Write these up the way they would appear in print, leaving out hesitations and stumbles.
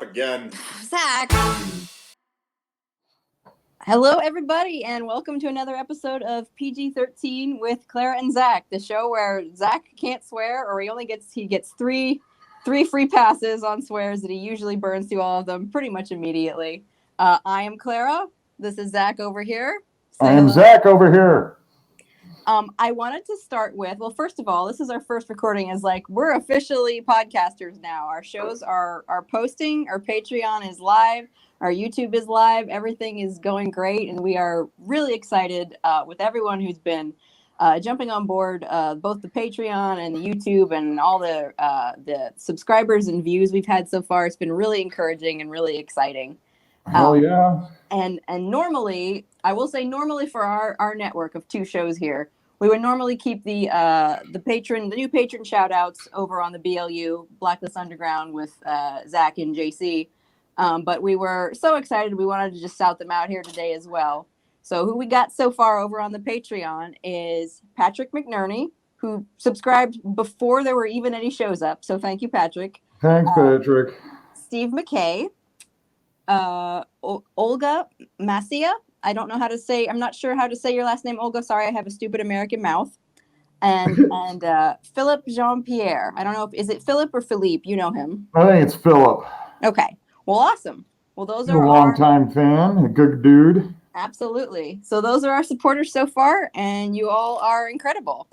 again. Zach. Hello, everybody, and welcome to another episode of PG-13 with Clara and Zach, the show where Zach can't swear, or he gets three free passes on swears that he usually burns through all of them pretty much immediately. I am Clara. This is Zach over here. I am Zach over here. I wanted to start with, well, first of all, this is our first recording as we're officially podcasters now. Our shows are posting, our Patreon is live, our YouTube is live, everything is going great, and we are really excited with everyone who's been jumping on board, both the Patreon and the YouTube and all the subscribers and views we've had so far. It's been really encouraging and really exciting. Hell yeah. And normally, I will say normally for our network of two shows here, we would normally keep the new patron shout outs over on the BLU, Blacklist Underground, with Zach and JC. But we were so excited, we wanted to just shout them out here today as well. So who we got so far over on the Patreon is Patrick McNerney, who subscribed before there were even any shows up. So thank you, Patrick. Thanks, Patrick. Steve McKay. Olga Macia. I don't know how to say. I'm not sure how to say your last name, Olga. Sorry, I have a stupid American mouth. And Philip Jean-Pierre. I don't know is it Philip or Philippe? You know him. I think it's Philip. Okay. Well, awesome. Well, those are a longtime fan, a good dude. Absolutely. So those are our supporters so far, and you all are incredible.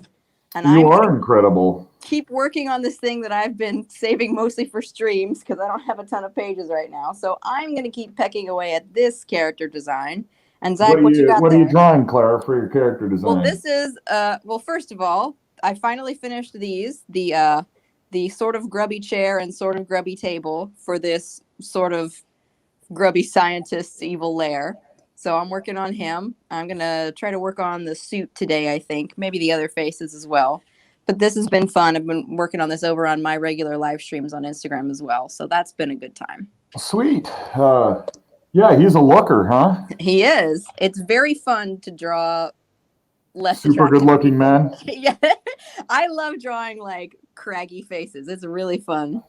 And you are incredible. Keep working on this thing that I've been saving mostly for streams because I don't have a ton of pages right now. So I'm going to keep pecking away at this character design. And Zach, what you got What there? are you drawing, Clara, for your character design? Well, this is first of all, I finally finished these the sort of grubby chair and sort of grubby table for this sort of grubby scientist's evil lair. So I'm working on him. I'm going to try to work on the suit today, I think. Maybe the other faces as well. But this has been fun. I've been working on this over on my regular live streams on Instagram as well. So that's been a good time. Sweet. Yeah, he's a looker, huh? He is. It's very fun to draw less super good looking man. Yeah. I love drawing craggy faces. It's really fun.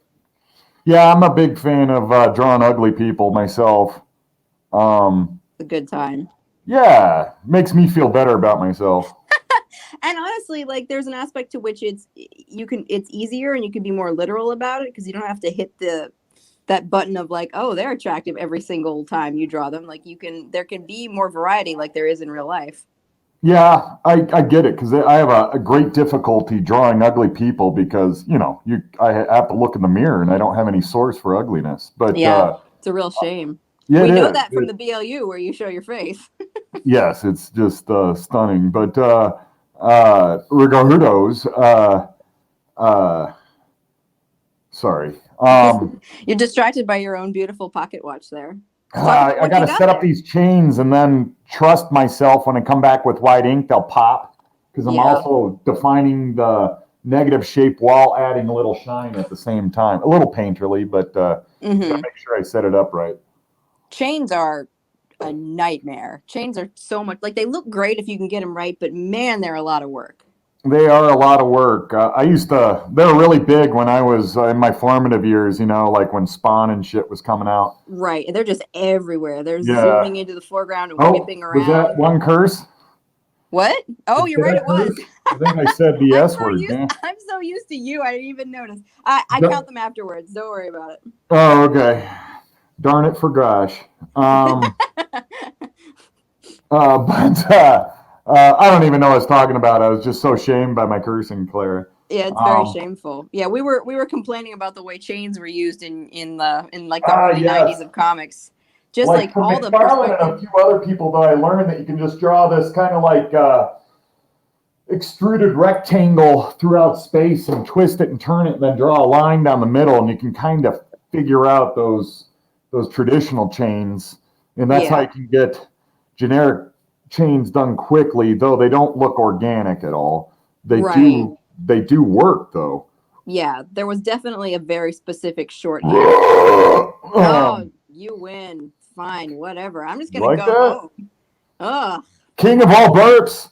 Yeah, I'm a big fan of drawing ugly people myself. A good time. Yeah, makes me feel better about myself. And honestly, there's an aspect to which it's easier and you can be more literal about it because you don't have to hit that button of oh, they're attractive every single time you draw them. There can be more variety like there is in real life. Yeah, I get it because I have a great difficulty drawing ugly people because I have to look in the mirror and I don't have any source for ugliness. But yeah, it's a real shame. Yeah, we know that from the BLU where you show your face. Yes, it's just stunning. But regardless, sorry. You're distracted by your own beautiful pocket watch there. I got to set up these chains and then trust myself when I come back with white ink, they'll pop because I'm also defining the negative shape while adding a little shine at the same time. A little painterly, but gotta make sure I set it up right. Chains are a nightmare. Chains are so much they look great if you can get them right, but man, they're a lot of work. They are a lot of work. They were really big when I was in my formative years, when Spawn and shit was coming out. Right. And they're just everywhere. They're zooming into the foreground and whipping around. Was that one curse? What? Oh, you're right, it was. I think I said the S word. I'm so used to you, I didn't even notice. I count them afterwards. Don't worry about it. Oh, okay. Darn it for gosh. But I don't even know what I was talking about. I was just so shamed by my cursing, Clara. Yeah, it's very shameful. Yeah, we were complaining about the way chains were used in the early 90s of comics. Just all the perspective. And a few other people that I learned that you can just draw this kind of extruded rectangle throughout space and twist it and turn it and then draw a line down the middle and you can kind of figure out those traditional chains, and that's how you can get generic chains done quickly, though they don't look organic at all. They do work though. Yeah, there was definitely a very specific shorthand. Oh, you win. Fine, whatever. I'm just gonna go home. Ugh. King of all burps.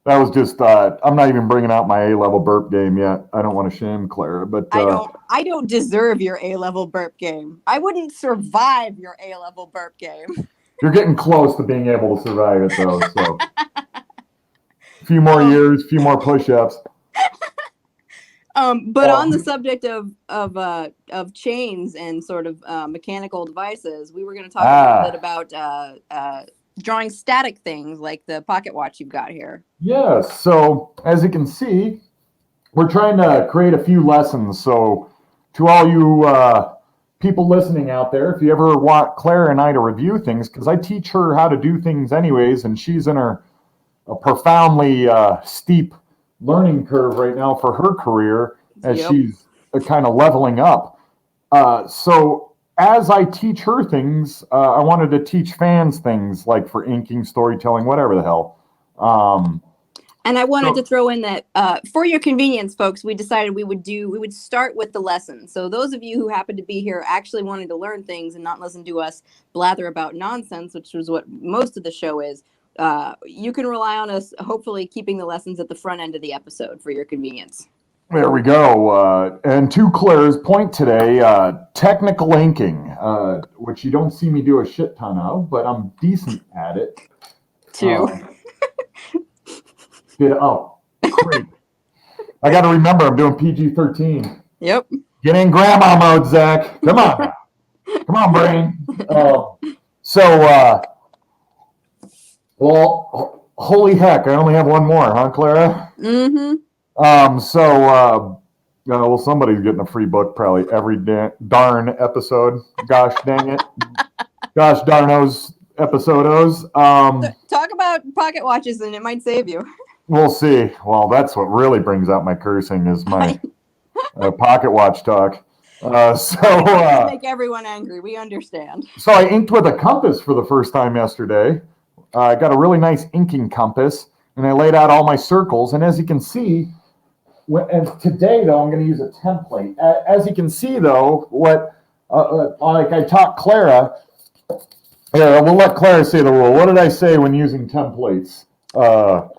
That was just I'm not even bringing out my A-level burp game yet. I don't want to shame Clara, but I don't I don't deserve your A-level burp game. I wouldn't survive your A-level burp game. You're getting close to being able to survive it, though. So, a few more years, a few more push-ups. But on the subject of chains and sort of mechanical devices, we were going to talk a little bit about drawing static things like the pocket watch you've got here. Yes. So as you can see, we're trying to create a few lessons. So to all you people listening out there, if you ever want Clara and I to review things, because I teach her how to do things anyways, and she's in a profoundly steep learning curve right now for her career as she's kind of leveling up. So as I teach her things, I wanted to teach fans things like for inking, storytelling, whatever the hell. And I wanted to throw in that for your convenience, folks, we decided we would start with the lesson. So those of you who happen to be here actually wanting to learn things and not listen to us blather about nonsense, which was what most of the show is, you can rely on us hopefully keeping the lessons at the front end of the episode for your convenience. There we go. And to Claire's point today, technical inking, which you don't see me do a shit ton of, but I'm decent at it. Great. I got to remember I'm doing PG-13. Yep. Get in grandma mode, Zach. Come on. Come on, brain. Well, holy heck, I only have one more, huh, Clara? Mm-hmm. Well, somebody's getting a free book probably every darn episode. Gosh dang it. Gosh darnos episodos. Talk about pocket watches and it might save you. We'll see. Well, that's what really brings out my cursing is my pocket watch talk. Make everyone angry. We understand. So I inked with a compass for the first time yesterday. I got a really nice inking compass, and I laid out all my circles. And as you can see, and today, though, I'm going to use a template. As you can see, though, like I taught Clara, we'll let Clara say the rule. What did I say when using templates? Or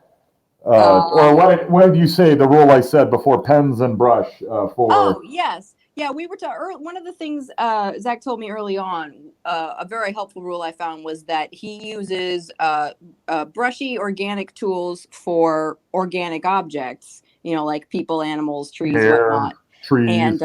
what did you say, the rule I said before pens and brush? Oh, yes. Yeah, we were one of the things Zach told me early on, a very helpful rule I found was that he uses brushy organic tools for organic objects, like people, animals, trees, whatnot. Trees.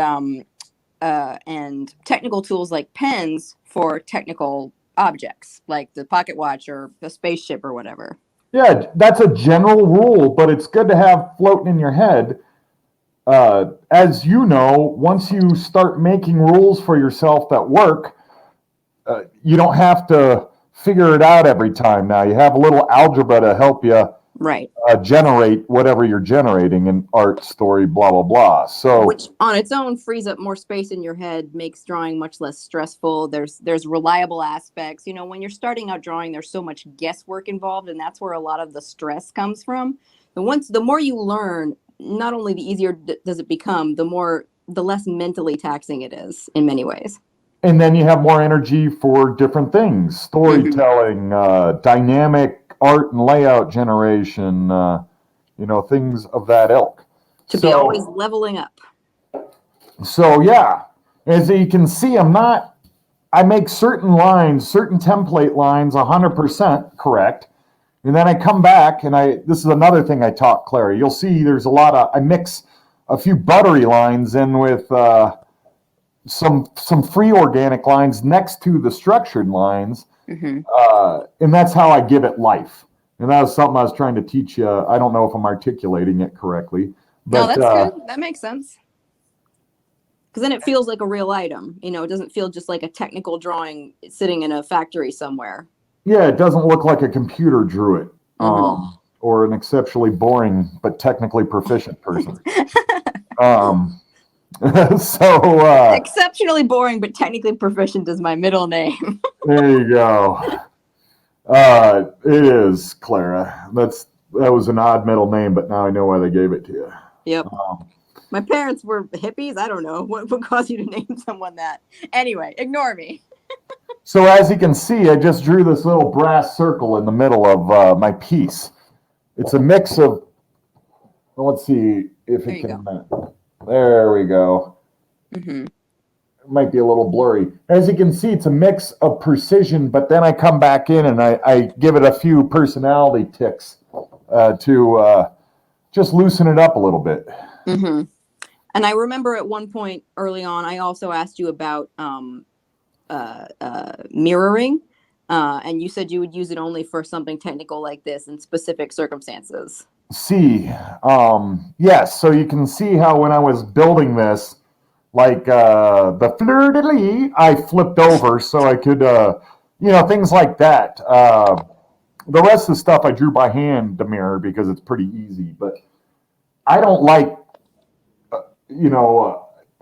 And technical tools like pens for technical objects, like the pocket watch or the spaceship or whatever. Yeah, that's a general rule, but it's good to have floating in your head. As you know, once you start making rules for yourself that work, you don't have to figure it out every time now. You have a little algebra to help you generate whatever you're generating in art, story, blah, blah, blah. So, which on its own frees up more space in your head, makes drawing much less stressful. There's reliable aspects. When you're starting out drawing, there's so much guesswork involved, and that's where a lot of the stress comes from. The more you learn, not only the easier does it become, the less mentally taxing it is in many ways. And then you have more energy for different things, storytelling, dynamic art and layout generation, things of that ilk. Be always leveling up. So yeah, as you can see, I make certain template lines 100% correct. And then I come back and this is another thing I taught Clara. You'll see there's I mix a few buttery lines in with some free organic lines next to the structured lines. Mm-hmm. And that's how I give it life. And that was something I was trying to teach you. I don't know if I'm articulating it correctly. But, no, that's good. That makes sense. Because then it feels like a real item. It doesn't feel just like a technical drawing sitting in a factory somewhere. Yeah, it doesn't look like a computer drew it, or an exceptionally boring but technically proficient person. Exceptionally boring but technically proficient is my middle name. There you go. It is Clara. That was an odd middle name, but now I know why they gave it to you. Yep. My parents were hippies. I don't know what would cause you to name someone that. Anyway, ignore me. So as you can see, I just drew this little brass circle in the middle of my piece. It's a mix of, let's see if it can, there we go. Mm-hmm. It might be a little blurry. As you can see, it's a mix of precision, but then I come back in and I give it a few personality ticks to just loosen it up a little bit. Mm-hmm. And I remember at one point early on, I also asked you about mirroring, and you said you would use it only for something technical like this in specific circumstances. Yes, so you can see how when I was building this, like the fleur-de-lis, I flipped over so I could, things like that. The rest of the stuff I drew by hand to mirror because it's pretty easy, but I don't like,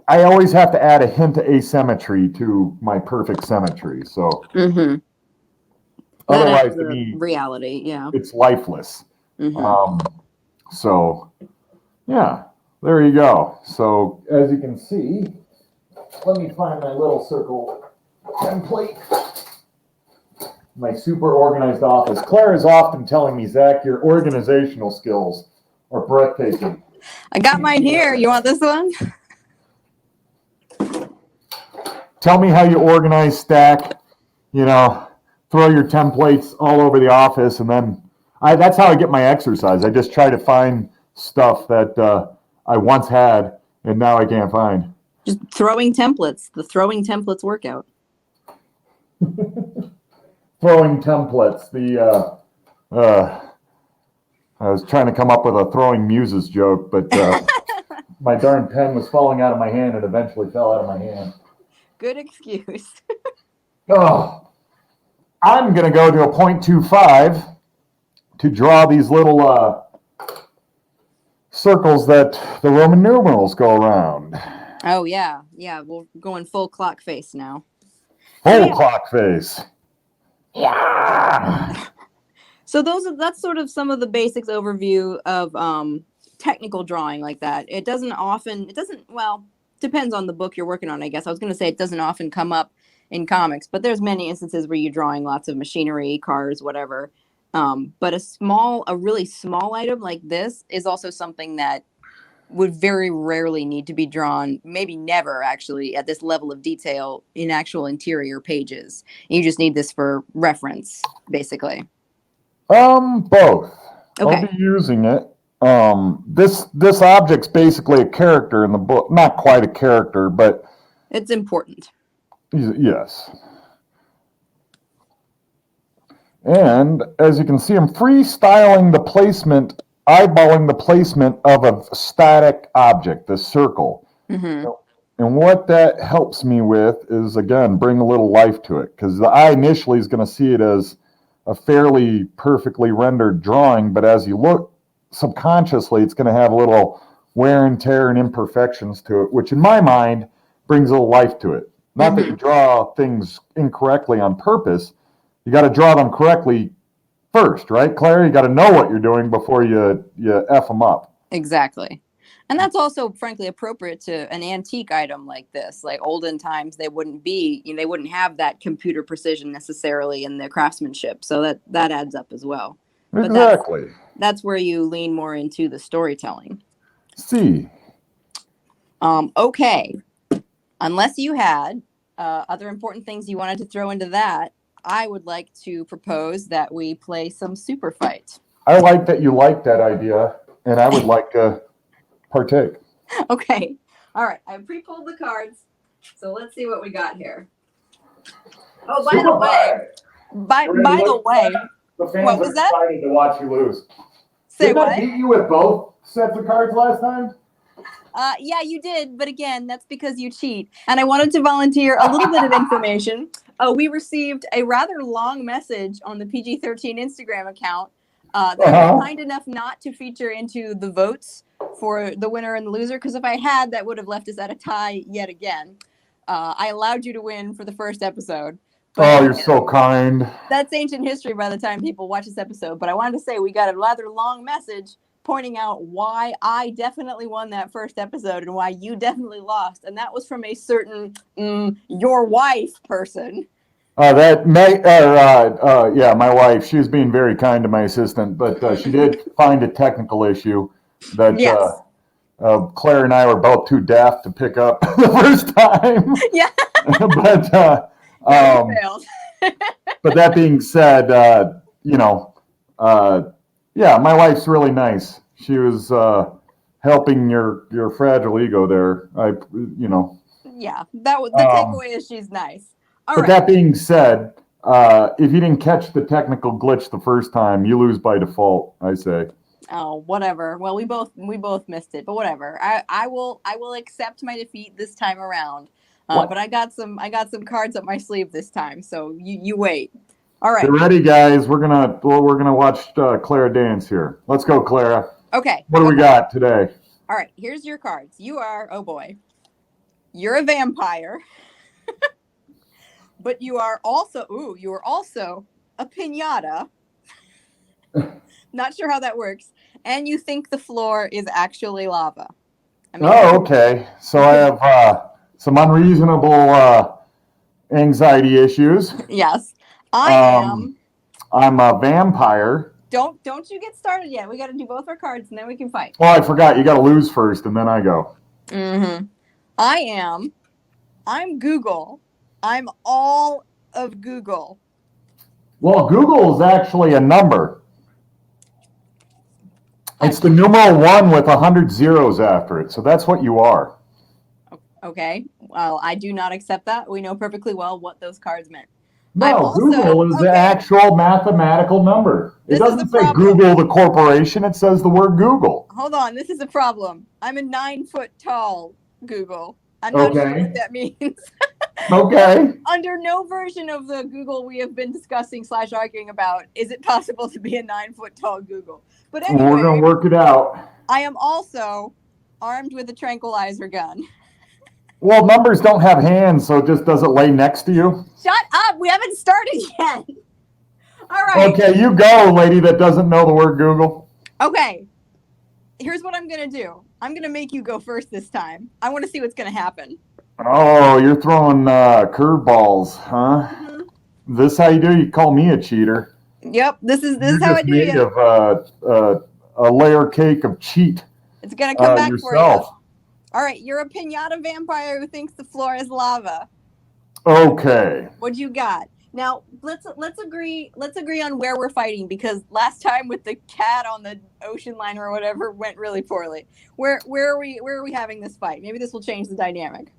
I always have to add a hint of asymmetry to my perfect symmetry. So otherwise, to me, reality, yeah, it's lifeless. So yeah, there you go. So as you can see, let me find my little circle template. My super organized office. Clara is often telling me, Zach, your organizational skills are breathtaking. I got mine here. You want this one? Tell me how you organize, stack, throw your templates all over the office, and then that's how I get my exercise. I just try to find stuff that I once had and now I can't find. Just throwing templates, the throwing templates workout. Throwing templates, I was trying to come up with a throwing muses joke, but my darn pen was falling out of my hand and eventually fell out of my hand. Good excuse. Oh, I'm going to go to a 0.25 to draw these little circles that the Roman numerals go around. Oh, yeah. Yeah, we're going full clock face now. Full clock face. Yeah. So that's sort of some of the basics overview of technical drawing like that. Depends on the book you're working on, I guess. I was going to say it doesn't often come up in comics, but there's many instances where you're drawing lots of machinery, cars, whatever. But a really small item like this is also something that would very rarely need to be drawn, maybe never actually, at this level of detail in actual interior pages. You just need this for reference, basically. Both. Okay. I'll be using it. This object's basically a character in the book. Not quite a character, but it's important. Yes. And as you can see, I'm freestyling the placement, eyeballing the placement of a static object, this circle. Mm-hmm. And what that helps me with is, again, bring a little life to it, because the eye initially is going to see it as a fairly perfectly rendered drawing, but as you look subconsciously, it's going to have a little wear and tear and imperfections to it, which in my mind brings a little life to it. Not that you draw things incorrectly on purpose. You got to draw them correctly first, right, Clara? You got to know what you're doing before you F them up. Exactly. And that's also, frankly, appropriate to an antique item like this. Like olden times, they wouldn't have that computer precision necessarily in their craftsmanship. So that adds up as well. Exactly. But that's where you lean more into the storytelling. See. Okay. Unless you had other important things you wanted to throw into that, I would like to propose that we play some Superfight. I like that you like that idea, and I would like to partake. Okay. All right. I pre-pulled the cards, so let's see what we got here. Oh, by the way, the fans what was are that? excited to watch you lose. Say Didn't what? I beat you with both sets of cards last time? Yeah, you did, but again, that's because you cheat. And I wanted to volunteer a little bit of information. We received a rather long message on the PG-13 Instagram account that was kind enough not to feature into the votes for the winner and the loser, because if I had, that would have left us at a tie yet again. I allowed you to win for the first episode. But you're so kind. That's ancient history by the time people watch this episode. But I wanted to say we got a rather long message pointing out why I definitely won that first episode and why you definitely lost. And that was from a certain your wife person. My wife. She was being very kind to my assistant, but she did find a technical issue that Clara and I were both too deaf to pick up the first time. Yeah. But but that being said, yeah, my wife's really nice. She was helping your fragile ego there. Yeah, that was the takeaway is she's nice. All but right. that being said, if you didn't catch the technical glitch the first time, you lose by default, I say. Oh, whatever. Well, we both missed it, but whatever. I will accept my defeat this time around. But I got some cards up my sleeve this time, so you wait. All right. Get ready, guys. We're gonna watch Clara dance here. Let's go, Clara. Okay. What do we got today? All right. Here's your cards. You are, oh boy, you're a vampire, but you are also a piñata. Not sure how that works. And you think the floor is actually lava. Okay. So I have some unreasonable anxiety issues. Yes. I'm a vampire. Don't you get started yet. We got to do both our cards and then we can fight. Oh, I forgot. You got to lose first and then I go. Mm-hmm. I'm Google. I'm all of Google. Well, Google is actually a number. It's the numeral 1 with 100 zeros after it. So that's what you are. Okay. Well, I do not accept that. We know perfectly well what those cards meant. No, Google is the actual mathematical number. It doesn't say Google the corporation. It says the word Google. Hold on. This is a problem. I'm a 9 foot tall Google. I'm not sure what that means. Okay. Under no version of the Google we have been discussing / arguing about is it possible to be a 9 foot tall Google. But anyway, we're going to work it out. I am also armed with a tranquilizer gun. Well, numbers don't have hands, so just does it lay next to you? Shut up! We haven't started yet. All right. Okay, you go, lady that doesn't know the word Google. Okay. Here's what I'm going to do. I'm going to make you go first this time. I want to see what's going to happen. Oh, you're throwing curveballs, huh? Mm-hmm. This how you do? You call me a cheater? Yep. This is how I do it. You're just made of a layer cake of cheat. It's going to come back yourself. For you. All right. You're a piñata vampire who thinks the floor is lava. Okay. What you got? Now let's agree on where we're fighting, because last time with the cat on the ocean liner or whatever went really poorly. Where are we having this fight? Maybe this will change the dynamic.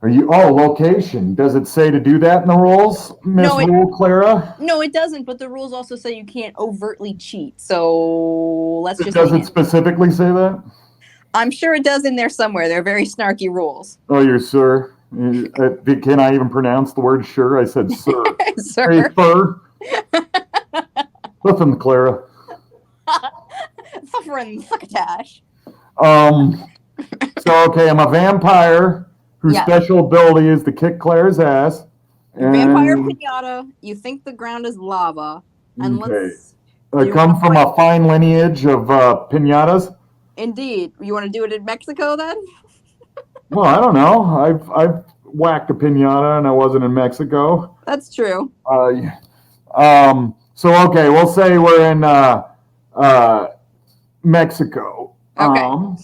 Location. Does it say to do that in the rules, Miss Clara? No, it doesn't, but the rules also say you can't overtly cheat. So let's just Does it specifically say that? I'm sure it does in there somewhere. They're very snarky rules. Oh, you're sure? Can I even pronounce the word sure? I said sir. Sir. Hey, sir. Listen, Clara. Suffering succotash. So, okay, I'm a vampire whose special ability is to kick Clara's ass. Vampire piñata. You think the ground is lava. And I come from a fine lineage of piñatas. Indeed. You want to do it in Mexico then? Well, I don't know. I've whacked a piñata and I wasn't in Mexico. That's true. So okay, we'll say we're in Mexico. Okay.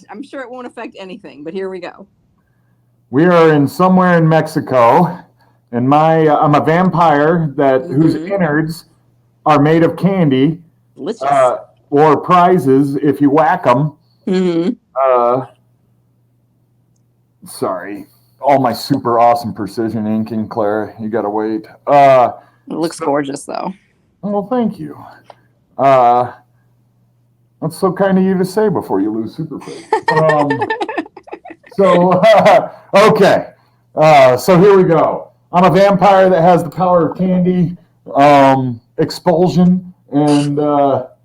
I'm sure it won't affect anything, but here we go. We are in somewhere in Mexico, and I'm a vampire whose innards are made of candy. Delicious. Or prizes if you whack them. Mm-hmm. Sorry. All my super awesome precision inking, Clara. You gotta wait. It looks gorgeous, though. Well, thank you. That's so kind of you to say before you lose Superfight. Okay. So here we go. I'm a vampire that has the power of candy, expulsion, and what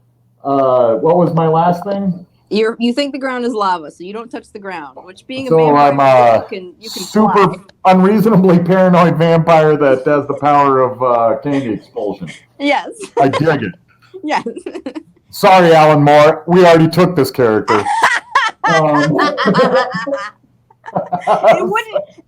was my last thing? You think the ground is lava, so you don't touch the ground. Which being a vampire, you can super fly. Unreasonably paranoid vampire that has the power of candy expulsion. Yes. I dig it. Yes. Sorry, Alan Moore. We already took this character.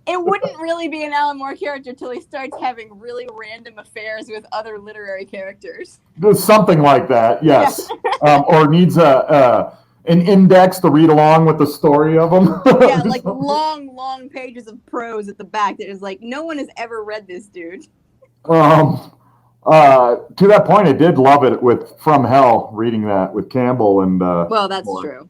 It wouldn't really be an Alan Moore character till he starts having really random affairs with other literary characters. Something like that, yes. Or needs a an index to read along with the story of them. Yeah, like long pages of prose at the back that is like, no one has ever read this, dude. To that point, I did love it with From Hell, reading that with Campbell and. Well, that's true.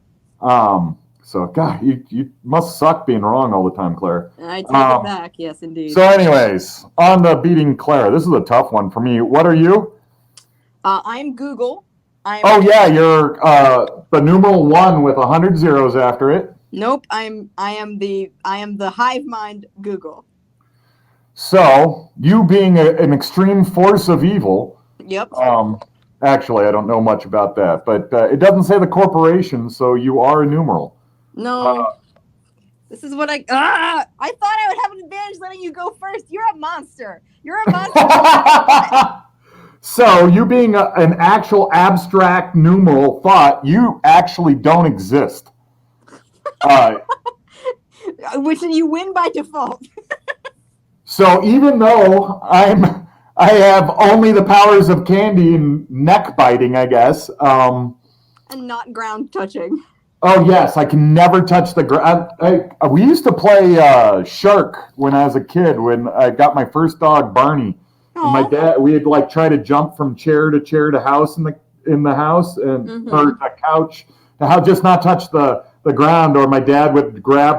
So, God, you must suck being wrong all the time, Clara. I take it back. Yes, indeed. So, anyways, on the beating Clara, this is a tough one for me. What are you? I'm Google. Oh yeah, you're the numeral 1 with 100 zeros after it. Nope, I am the hive mind Google. So, you being an extreme force of evil. Yep. Actually, I don't know much about that, but it doesn't say the corporation, so you are a numeral. No. This is what I thought I would have an advantage letting you go first. You're a monster. You're a monster. So, you being an actual abstract numeral thought, you actually don't exist. Which you win by default. So, even though I have only the powers of candy and neck biting, I guess. And not ground touching. Oh, yes, I can never touch the ground. We used to play Shark when I was a kid, when I got my first dog, Barney. And my dad, we'd like try to jump from chair to house in the house and or a couch to how just not touch the ground, or my dad would grab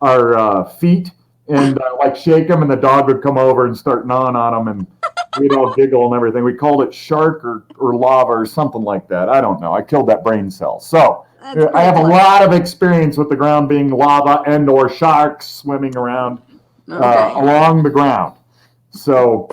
our feet and like shake them, and the dog would come over and start gnawing on them, and we'd all giggle and everything. We called it Shark or lava or something like that. I don't know. I killed that brain cell. So I have a lot of experience with the ground being lava and or sharks swimming around along the ground. So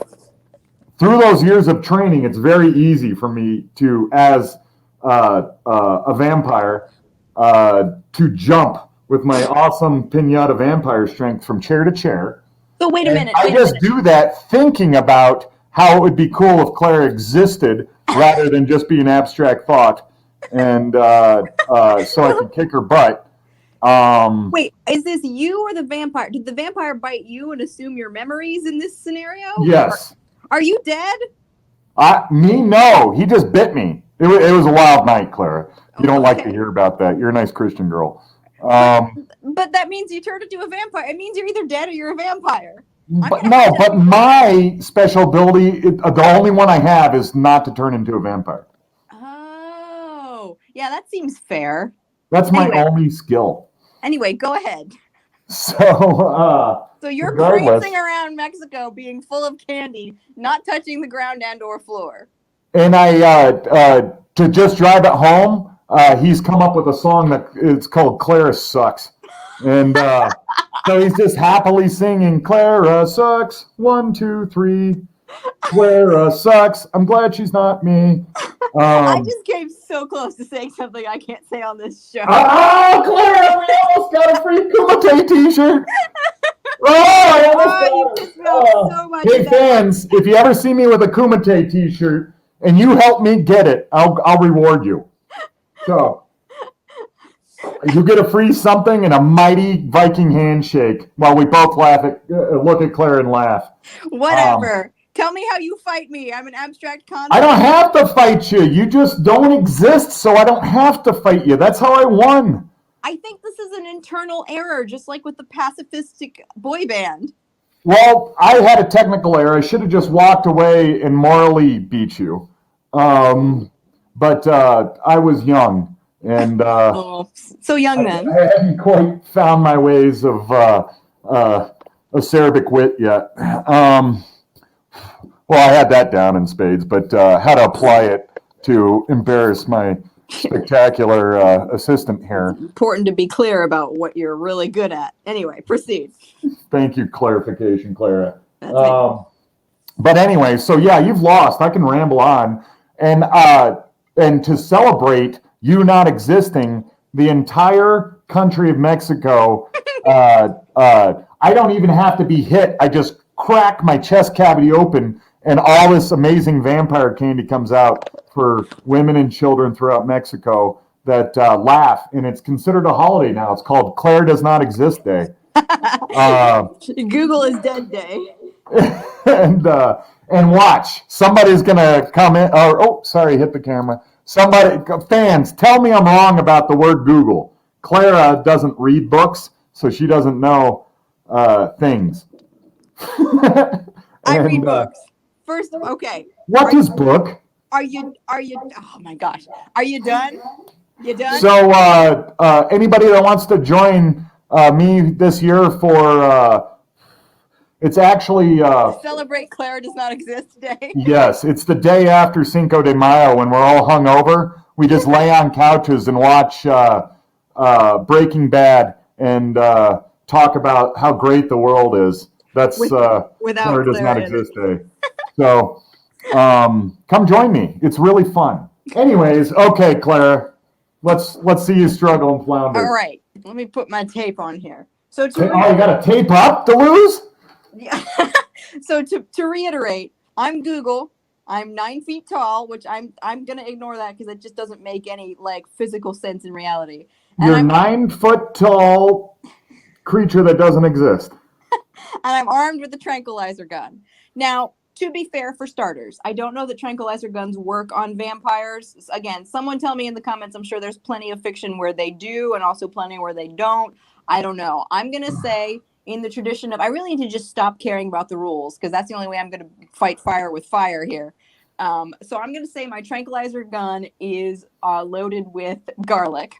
through those years of training, it's very easy for me to, as a vampire, to jump with my awesome pinata vampire strength from chair to chair. So wait a minute. I just do that thinking about how it would be cool if Clara existed rather than just be an abstract thought, and so I can kick her butt. Wait, is this you or the vampire? Did the vampire bite you and assume your memories in this scenario? Yes. Are you dead? Me? No. He just bit me. It was a wild night, Clara. You don't like to hear about that. You're a nice Christian girl. But that means you turned into a vampire. It means you're either dead or you're a vampire. But my special ability, the only one I have, is not to turn into a vampire. Oh, yeah, that seems fair. That's my only skill. Anyway, go ahead. So you're prancing around Mexico being full of candy, not touching the ground and or floor. And to just drive it home, he's come up with a song that it's called Clara Sucks. And so he's just happily singing, Clara sucks, 1, 2, 3. Clara sucks. I'm glad she's not me. I just came so close to saying something I can't say on this show. Oh, Clara, we almost got a free Kumite t-shirt. So much. Hey, fans, if you ever see me with a Kumite t-shirt and you help me get it, I'll reward you. So you get a free something and a mighty Viking handshake while we both look at Clara and laugh. Whatever. Tell me how you fight me. I'm an abstract concept. I don't have to fight you. You just don't exist, so I don't have to fight you. That's how I won. I think this is an internal error, just like with the pacifistic boy band. Well, I had a technical error. I should have just walked away and morally beat you. But I was young. And so young then. I hadn't quite found my ways of acerbic wit yet. Well, I had that down in spades, but how to apply it to embarrass my spectacular assistant here. Important to be clear about what you're really good at. Anyway, proceed. Thank you, clarification, Clara. But anyway, so yeah, you've lost. I can ramble on. And to celebrate you not existing, the entire country of Mexico, I don't even have to be hit. I just crack my chest cavity open, and all this amazing vampire candy comes out for women and children throughout Mexico that laugh, and it's considered a holiday now. It's called Claire Does Not Exist Day. Google is dead day. And watch, somebody's gonna come in. Hit the camera. Somebody, fans, tell me I'm wrong about the word Google. Clara doesn't read books, so she doesn't know things. I read books. First, okay. What is book? Are you? Oh my gosh. Are you done? You done? So, anybody that wants to join me this year for, it's actually... Celebrate Clara Does Not Exist Day. Yes, it's the day after Cinco de Mayo when we're all hungover. We just lay on couches and watch Breaking Bad and talk about how great the world is. That's without Clara Does Not Clara Exist Day. So, come join me. It's really fun. Anyways, okay, Clara, let's see you struggle and flounder. All right, let me put my tape on here. So you got to tape up to lose? Yeah. So to reiterate, I'm Google. I'm 9 feet tall, which I'm gonna ignore that because it just doesn't make any like physical sense in reality. And You're 9 foot tall creature that doesn't exist. And I'm armed with a tranquilizer gun. Now, to be fair, for starters, I don't know that tranquilizer guns work on vampires. Again, someone tell me in the comments. I'm sure there's plenty of fiction where they do and also plenty where they don't. I don't know. I'm going to say in the tradition of, I really need to just stop caring about the rules because that's the only way I'm going to fight fire with fire here. So I'm going to say my tranquilizer gun is loaded with garlic.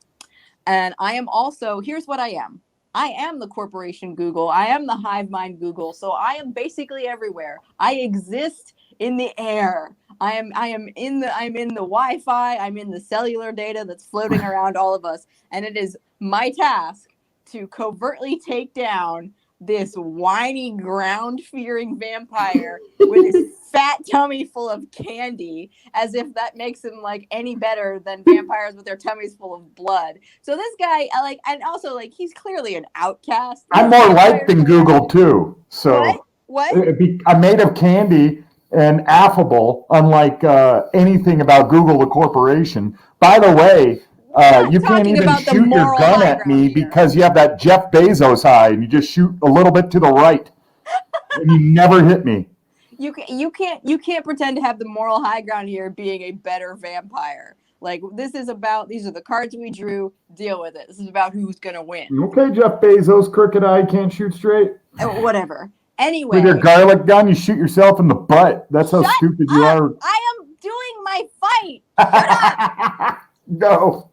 And I am also, here's what I am. I am the corporation Google. I am the hive mind Google. So I am basically everywhere. I exist in the air. I'm in the Wi-Fi. I'm in the cellular data that's floating around all of us. And it is my task to covertly take down this whiny, ground-fearing vampire with his fat tummy full of candy, as if that makes him like any better than vampires with their tummies full of blood. So this guy, and also he's clearly an outcast. I'm more liked than Google too. So what? I'm made of candy and affable, unlike anything about Google the corporation. By the way, you can't even shoot your gun at me because you have that Jeff Bezos eye and you just shoot a little bit to the right and you never hit me. You can't pretend to have the moral high ground here being a better vampire. Like, these are the cards we drew. Deal with it. This is about who's going to win. Okay, Jeff Bezos, crooked eye, can't shoot straight. Whatever. Anyway. With your garlic gun, you shoot yourself in the butt. That's how stupid you are. I am doing my fight. Shut up. Go.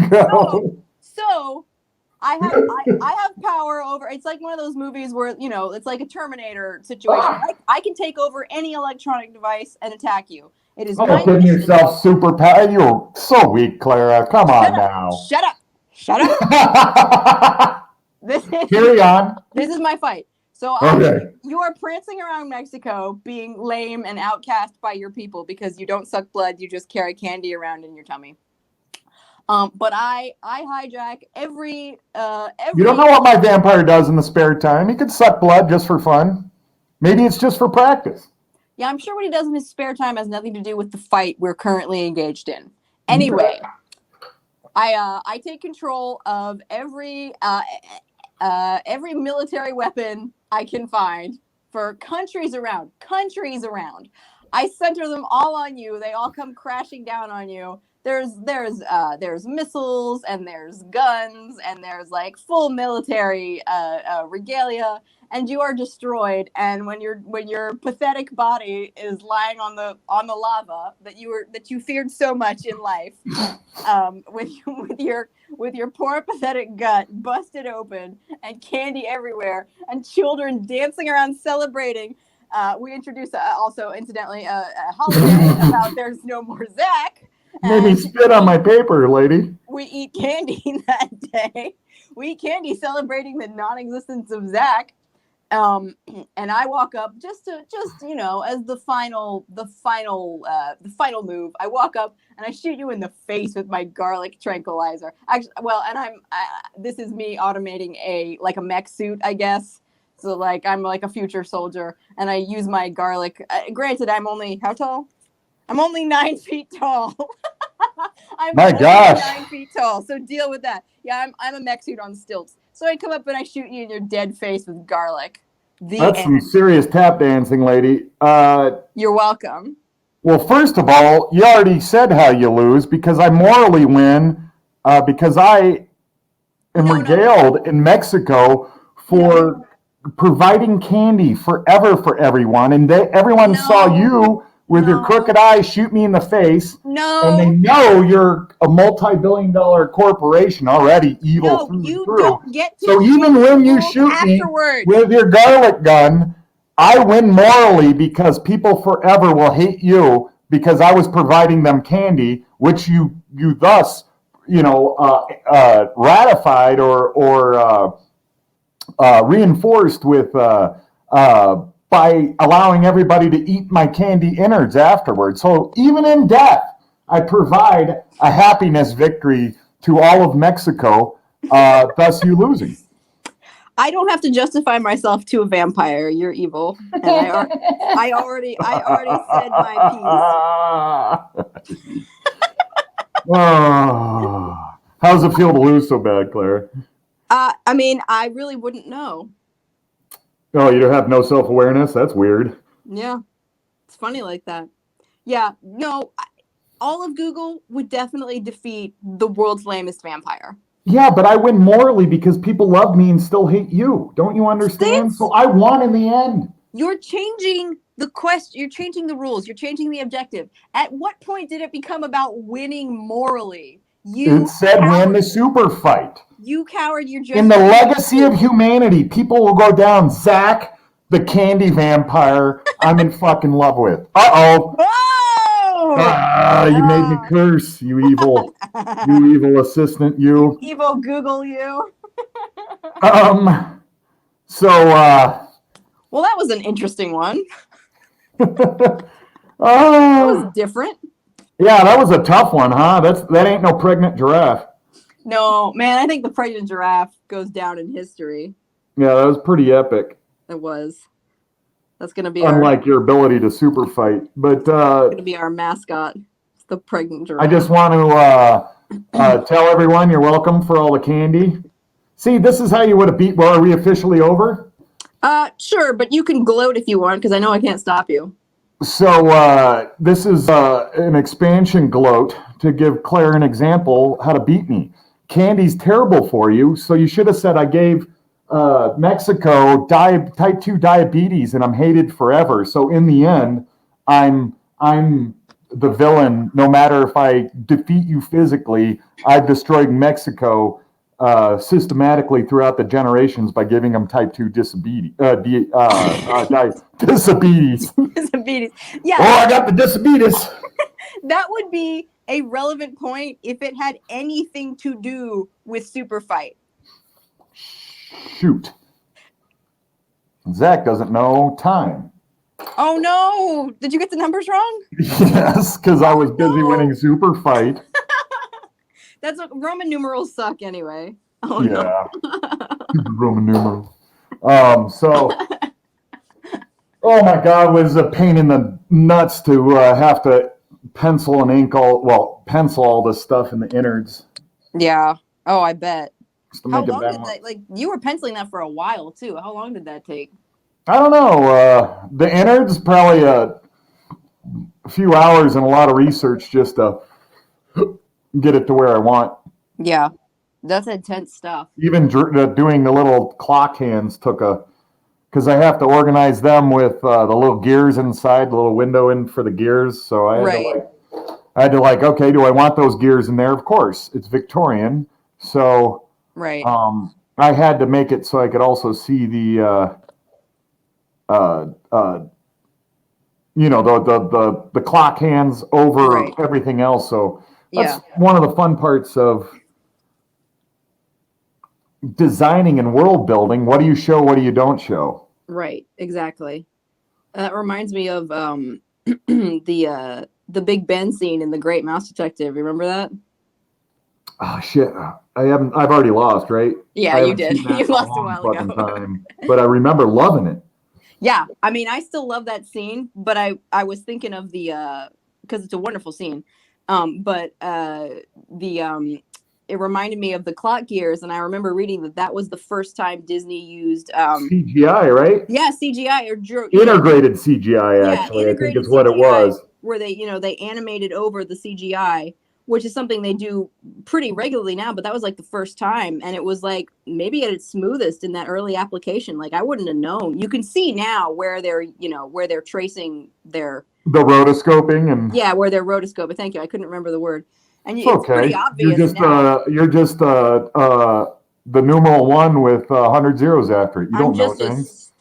Go. So I have power over. It's like one of those movies where it's like a Terminator situation. I can take over any electronic device and attack you. It is my giving yourself superpower. You're so weak, Clara. Come on now. Shut up. Carry on. This is my fight. So you are prancing around Mexico being lame and outcast by your people because you don't suck blood. You just carry candy around in your tummy. But I hijack every. You don't know what my vampire does in the spare time. He could suck blood just for fun. Maybe it's just for practice. Yeah, I'm sure what he does in his spare time has nothing to do with the fight we're currently engaged in. Anyway, I take control of every military weapon I can find for countries around. I center them all on you. They all come crashing down on you. There's missiles and there's guns and there's like full military regalia, and you are destroyed. And when your pathetic body is lying on the lava that you feared so much in life, with your poor pathetic gut busted open and candy everywhere and children dancing around celebrating, we introduce also incidentally a holiday about there's no more Zach. Made me spit on my paper, lady. We eat candy that day. We eat candy celebrating the non-existence of Zach. And I walk up just as the final move. I walk up and I shoot you in the face with my garlic tranquilizer. Actually, this is me automating a mech suit, I guess. So I'm like a future soldier, and I use my garlic. Granted, I'm only how tall? I'm only 9 feet tall. My gosh. 9 feet tall. So deal with that. Yeah, I'm a mech suit on stilts. So I come up and I shoot you in your dead face with garlic. That's some serious tap dancing, lady. You're welcome. Well, first of all, you already said how you lose because I morally win because I am regaled in Mexico for providing candy forever for everyone. And everyone saw you with your crooked eye shoot me in the face. And they know you're a multi-billion-dollar corporation already, evil through and through. Don't get to so even when you shoot afterwards. me with your garlic gun, I win morally because people forever will hate you because I was providing them candy, which you thus, ratified or reinforced with by allowing everybody to eat my candy innards afterwards. So even in death, I provide a happiness victory to all of Mexico, thus you losing. I don't have to justify myself to a vampire. You're evil, and I already said my piece. How does it feel to lose so bad, Clara? I mean, I really wouldn't know. Oh, you have no self-awareness? That's weird. Yeah, it's funny like that. Yeah, no, all of Google would definitely defeat the world's lamest vampire. Yeah, but I win morally because people love me and still hate you. Don't you understand? So I won in the end. You're changing the question. You're changing the rules. You're changing the objective. At what point did it become about winning morally? It said win the super fight. You coward. You're just in the legacy of humanity. People will go down. Zach, the candy vampire, I'm in fucking love with. Uh-oh. You made me curse, you evil assistant, you. Evil Google you. So, well, that was an interesting one. That was different. Yeah, that was a tough one, huh? That ain't no pregnant giraffe. No, man, I think the pregnant giraffe goes down in history. Yeah, that was pretty epic. It was. That's going to be unlike your ability to super fight. But going to be our mascot. It's the pregnant giraffe. I just want to tell everyone you're welcome for all the candy. See, this is how you would have beat. Well, are we officially over? Sure, but you can gloat if you want, because I know I can't stop you. So this is an expansion gloat to give Clara an example how to beat me. Candy's terrible for you, so you should have said I gave Mexico type 2 diabetes and I'm hated forever. So in the end, I'm the villain. No matter if I defeat you physically, I've destroyed Mexico systematically throughout the generations by giving them type 2 diabetes. Diabetes. Diabetes. Yeah. Oh, I got the diabetes. That would be a relevant point if it had anything to do with Superfight. Shoot. Zach doesn't know time. Oh no! Did you get the numbers wrong? Yes, because I was busy winning Superfight. That's what Roman numerals suck anyway. Oh yeah. No. Roman numerals. So oh my God, it was a pain in the nuts to have to pencil and ink pencil all this stuff in the innards. Yeah. Oh, I bet. How long did that, like, you were penciling that for a while too. How long did that take? I don't know. The innards, probably a few hours and a lot of research just to get it to where I want. Yeah. That's intense stuff. Even doing the little clock hands took because I have to organize them with the little gears inside, the little window in for the gears. So I had to okay, do I want those gears in there? Of course, it's Victorian. So right. I had to make it so I could also see the the clock hands over everything else. So that's one of the fun parts of designing and world building. What do you show? What do you don't show? Right. Exactly. That reminds me of the Big Ben scene in The Great Mouse Detective. Remember that? Oh shit! I've already lost, right? Yeah, you did. You lost a while ago. But I remember loving it. Yeah, I mean, I still love that scene, but I was thinking of the because it's a wonderful scene. It reminded me of the clock gears, and I remember reading that was the first time Disney used CGI, right? Yeah, CGI or integrated CGI. Actually, I think is what it was. where they, they animated over the CGI, which is something they do pretty regularly now, but that was like the first time. And it was like maybe at its smoothest in that early application. Like I wouldn't have known. You can see now where they're, where they're tracing the rotoscoping and where they're rotoscoping. Thank you. I couldn't remember the word. And it's it's pretty obvious. You're just the numeral 1 with 100 zeros after it. You don't know things.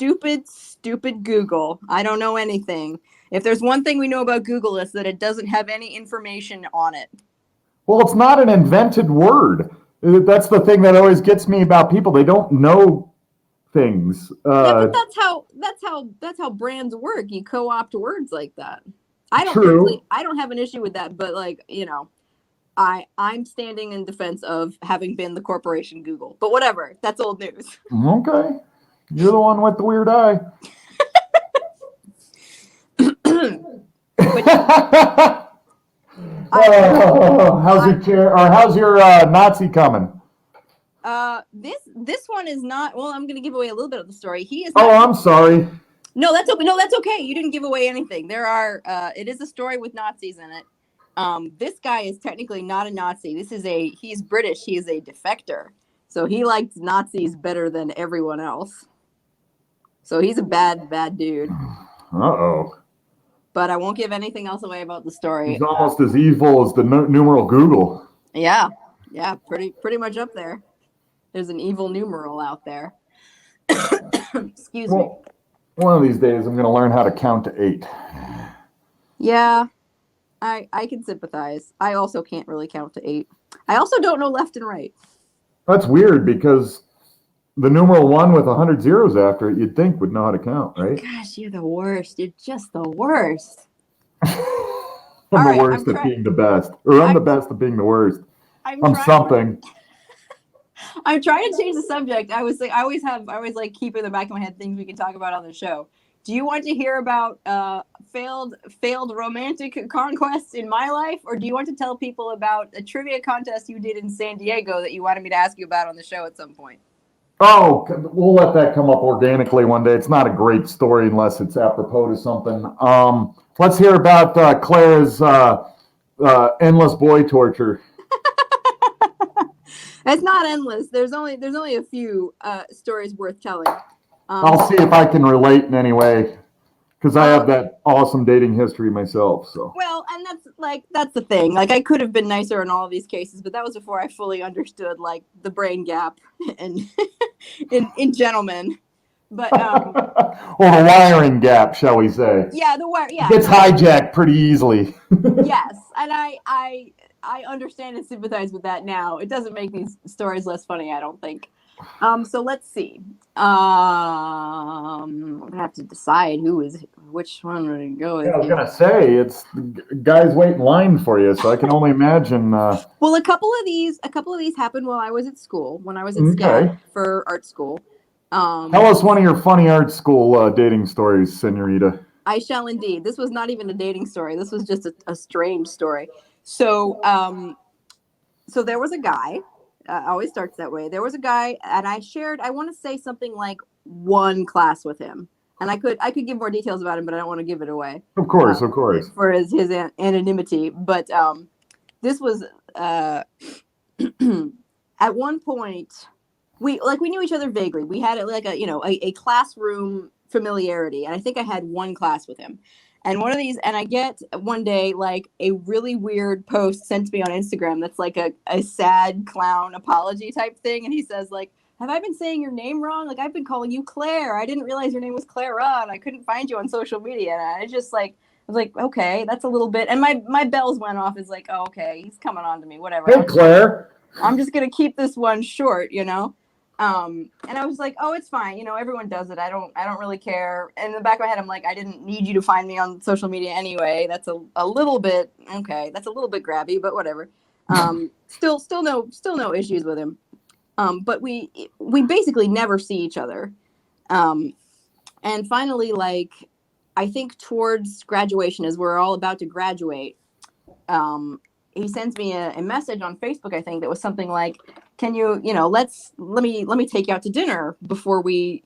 Stupid Google. I don't know anything. If there's one thing we know about Google, it's that it doesn't have any information on it. Well, it's not an invented word. That's the thing that always gets me about people. They don't know things. But that's how brands work. You co-opt words like that. I don't have an issue with that, but like, I'm standing in defense of having been the corporation Google. But whatever, that's old news. Okay. You're the one with the weird eye. How's your Nazi coming? This one is not. Well, I'm going to give away a little bit of the story. He is. I'm sorry. No, that's okay. No, that's okay. You didn't give away anything. There are. It is a story with Nazis in it. This guy is technically not a Nazi. He's British. He is a defector. So he likes Nazis better than everyone else. So he's a bad dude. Uh-oh. But I won't give anything else away about the story. He's almost as evil as the numeral Google. Yeah, pretty much up there. There's an evil numeral out there. Excuse me. One of these days, I'm going to learn how to count to 8. Yeah, I can sympathize. I also can't really count to 8. I also don't know left and right. That's weird because the numeral 1 with 100 zeros after it, you'd think would know how to count, right? Gosh, you're the worst. You're just the worst. I'm the worst at being the best. Or I'm the best at being the worst. I'm something. I'm trying to change the subject. I always like keep in the back of my head things we can talk about on the show. Do you want to hear about failed romantic conquests in my life, or do you want to tell people about a trivia contest you did in San Diego that you wanted me to ask you about on the show at some point? Oh, we'll let that come up organically one day. It's not a great story unless it's apropos to something. Let's hear about Clara's endless boy torture. It's not endless. There's only a few stories worth telling. I'll see if I can relate in any way, because I have that awesome dating history myself. So. Well, and that's the thing. Like, I could have been nicer in all of these cases, but that was before I fully understood like the brain gap and in gentlemen. But or the wiring gap, shall we say? Yeah, the wire. Yeah, it gets hijacked pretty easily. Yes, and I understand and sympathize with that now. It doesn't make these stories less funny, I don't think. So let's see. I'm gonna have to decide which one we're gonna go with. Yeah, I was gonna say it's guys wait in line for you, so I can only imagine. Well, a couple of these happened while I was at school, when I was at SCAD for art school. Tell us one of your funny art school dating stories, Senorita. I shall indeed. This was not even a dating story. This was just a strange story. So, so there was a guy. Always starts that way. There was a guy, and I want to say something like one class with him, and I could give more details about him, but I don't want to give it away. Of course, for his anonymity. But this was at one point we knew each other vaguely. We had like a classroom familiarity, and I think I had one class with him. And one of these, and I get one day like a really weird post sent to me on Instagram that's like a sad clown apology type thing. And he says like, have I been saying your name wrong? Like, I've been calling you Claire. I didn't realize your name was Clara, and I couldn't find you on social media. And I was like, okay, that's a little bit. And my bells went off. It's like, oh, okay, he's coming on to me, whatever. Hey, Claire. I'm just going to keep this one short, And I was like, oh, it's fine. Everyone does it. I don't really care. And in the back of my head, I'm like, I didn't need you to find me on social media anyway. That's a little bit, okay. That's a little bit grabby, but whatever. Still no issues with him. But we basically never see each other. And finally, like, I think towards graduation, as we're all about to graduate, he sends me a message on Facebook, I think, that was something like, can you, let me take you out to dinner before we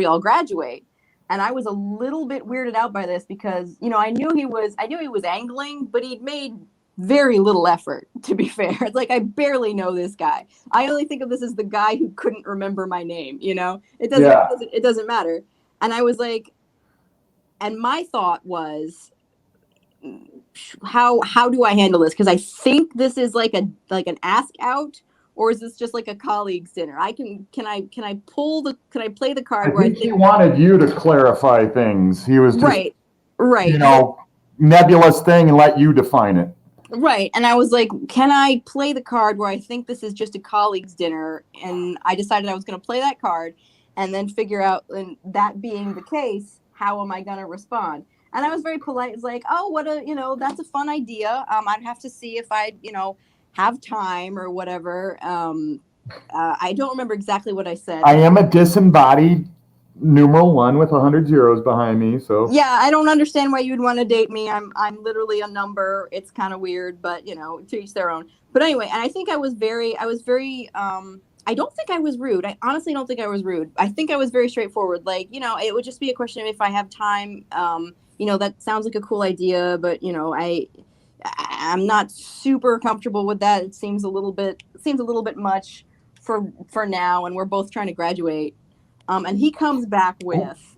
all graduate. And I was a little bit weirded out by this because, you know, I knew he was angling, but he'd made very little effort, to be fair. It's like, I barely know this guy. I only think of this as the guy who couldn't remember my name, you know? It doesn't matter. And I was like, and my thought was, how do I handle this? Because I think this is like an ask out, or is this just like a colleague's dinner? Can I play the card I think he wanted you to clarify things. He was just, right. you know, nebulous thing and let you define it. Right. And I was like, can I play the card where I think this is just a colleague's dinner? And I decided I was going to play that card and then figure out, and that being the case, how am I going to respond? And I was very polite. It's like, oh, that's a fun idea. I'd have to see if I, have time or whatever. I don't remember exactly what I said. I am a disembodied numeral 1 with 100 zeros behind me. So yeah, I don't understand why you'd want to date me. I'm literally a number. It's kind of weird, but to each their own. But anyway, and I think I was very, I don't think I was rude. I honestly don't think I was rude. I think I was very straightforward. Like, it would just be a question of if I have time. That sounds like a cool idea, but I'm not super comfortable with that. It seems a little bit much for now, and we're both trying to graduate. And he comes back with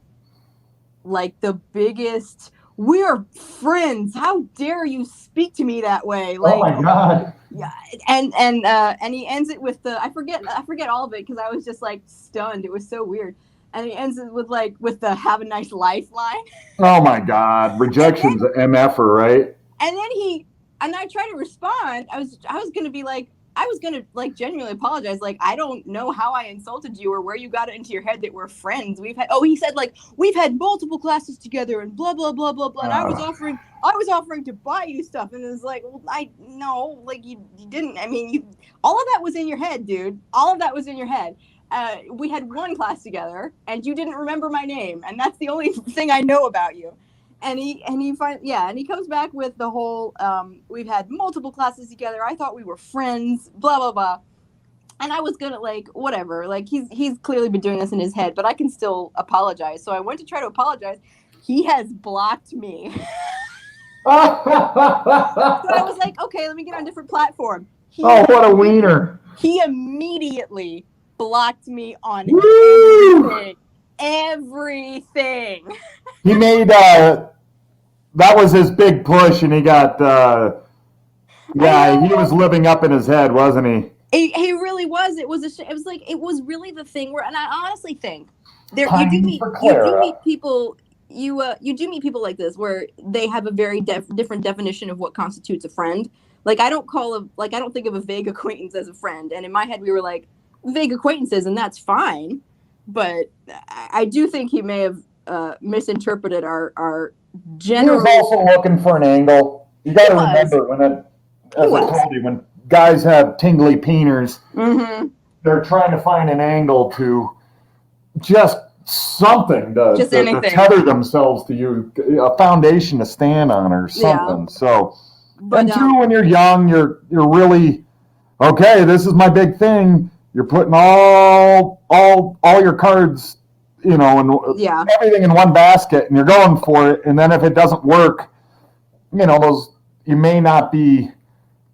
like the biggest, we're friends. How dare you speak to me that way? Like, oh my God. Yeah. And he ends it with I forget all of it because I was just like stunned. It was so weird. And he ends it with the have a nice life line. Oh my God. Rejection's an MFer, right? And then I tried to respond. I was gonna be like, I was gonna like genuinely apologize. Like, I don't know how I insulted you or where you got it into your head that we're friends. He said like we've had multiple classes together and blah blah blah blah blah. And I was offering to buy you stuff, and it was like, well, I know, like you didn't. I mean, all of that was in your head, dude. All of that was in your head. We had one class together, and you didn't remember my name, and that's the only thing I know about you. And he comes back with the whole, we've had multiple classes together. I thought we were friends, blah, blah, blah. And I was gonna whatever, he's clearly been doing this in his head, but I can still apologize. So I went to try to apologize. He has blocked me. So I was like, okay, let me get on a different platform. What a wiener. He immediately blocked me on everything. He made that was his big push, and he got he was living up in his head, wasn't he? He really was. It was really the thing where, and I honestly think you do meet people like this where they have a very different definition of what constitutes a friend. Like, I don't think of a vague acquaintance as a friend, and in my head we were like vague acquaintances, and that's fine. But I do think he may have misinterpreted our general. He was also looking for an angle. You got to remember I told you, when guys have tingly peeners, they're trying to find an angle to just something to tether themselves to you, a foundation to stand on or something. Yeah. So, and two, when you're young, you're really okay. This is my big thing. You're putting all your cards, and everything in one basket, and you're going for it. And then if it doesn't work, you may not be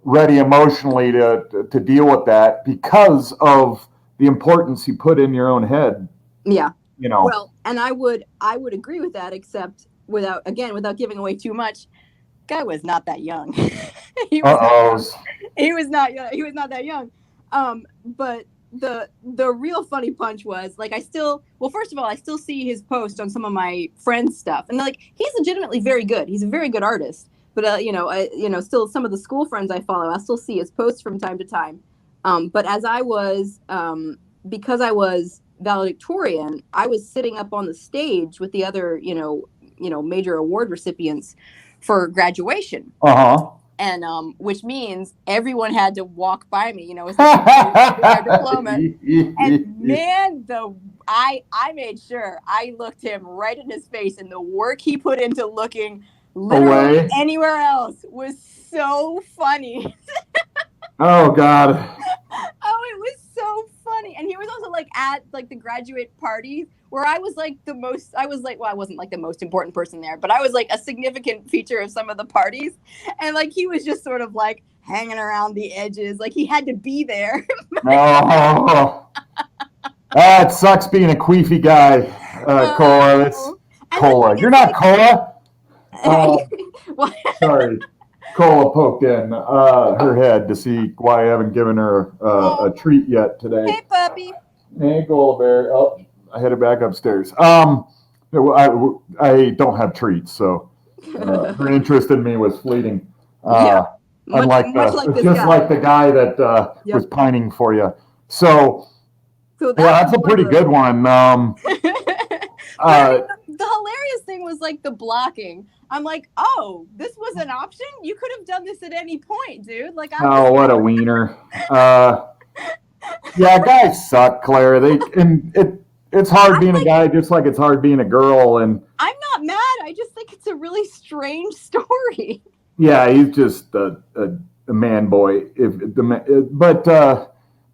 ready emotionally to deal with that because of the importance you put in your own head. Yeah. Well, and I would agree with that, except without giving away too much. Guy was not that young. He was not young. He was not that young. But the real funny punch was first of all, I still see his post on some of my friends' stuff, and he's legitimately very good. He's a very good artist. But still some of the school friends I follow, I still see his posts from time to time. But as I was, because I was valedictorian, I was sitting up on the stage with the other, major award recipients for graduation. And which means everyone had to walk by me, as their diploma. And man, I made sure I looked him right in his face, and the work he put into looking literally anywhere else was so funny. Oh God. Oh, it was so funny. funny. And he was also like at like the graduate parties where I was like well, I wasn't like the most important person there, but I was like a significant feature of some of the parties. And like he was just sort of like hanging around the edges. Like he had to be there. Oh, that sucks being a queefy guy, Cora. It's Cola. You're not Cola. Sorry. Cola poked in her head to see why I haven't given her a treat yet today. Hey, puppy. Hey, Gold Bear. Oh, I headed back upstairs. I don't have treats, so her interest in me was fleeting. Yeah. Unlike like the guy that was pining for you. So that's a pretty good one. The hilarious thing was like the blocking. I'm like, oh, this was an option? You could have done this at any point, dude. Like, what a wiener. Yeah, guys suck, Clara. It's hard being a guy just like it's hard being a girl. And I'm not mad. I just think it's a really strange story. Yeah, he's just a man boy. But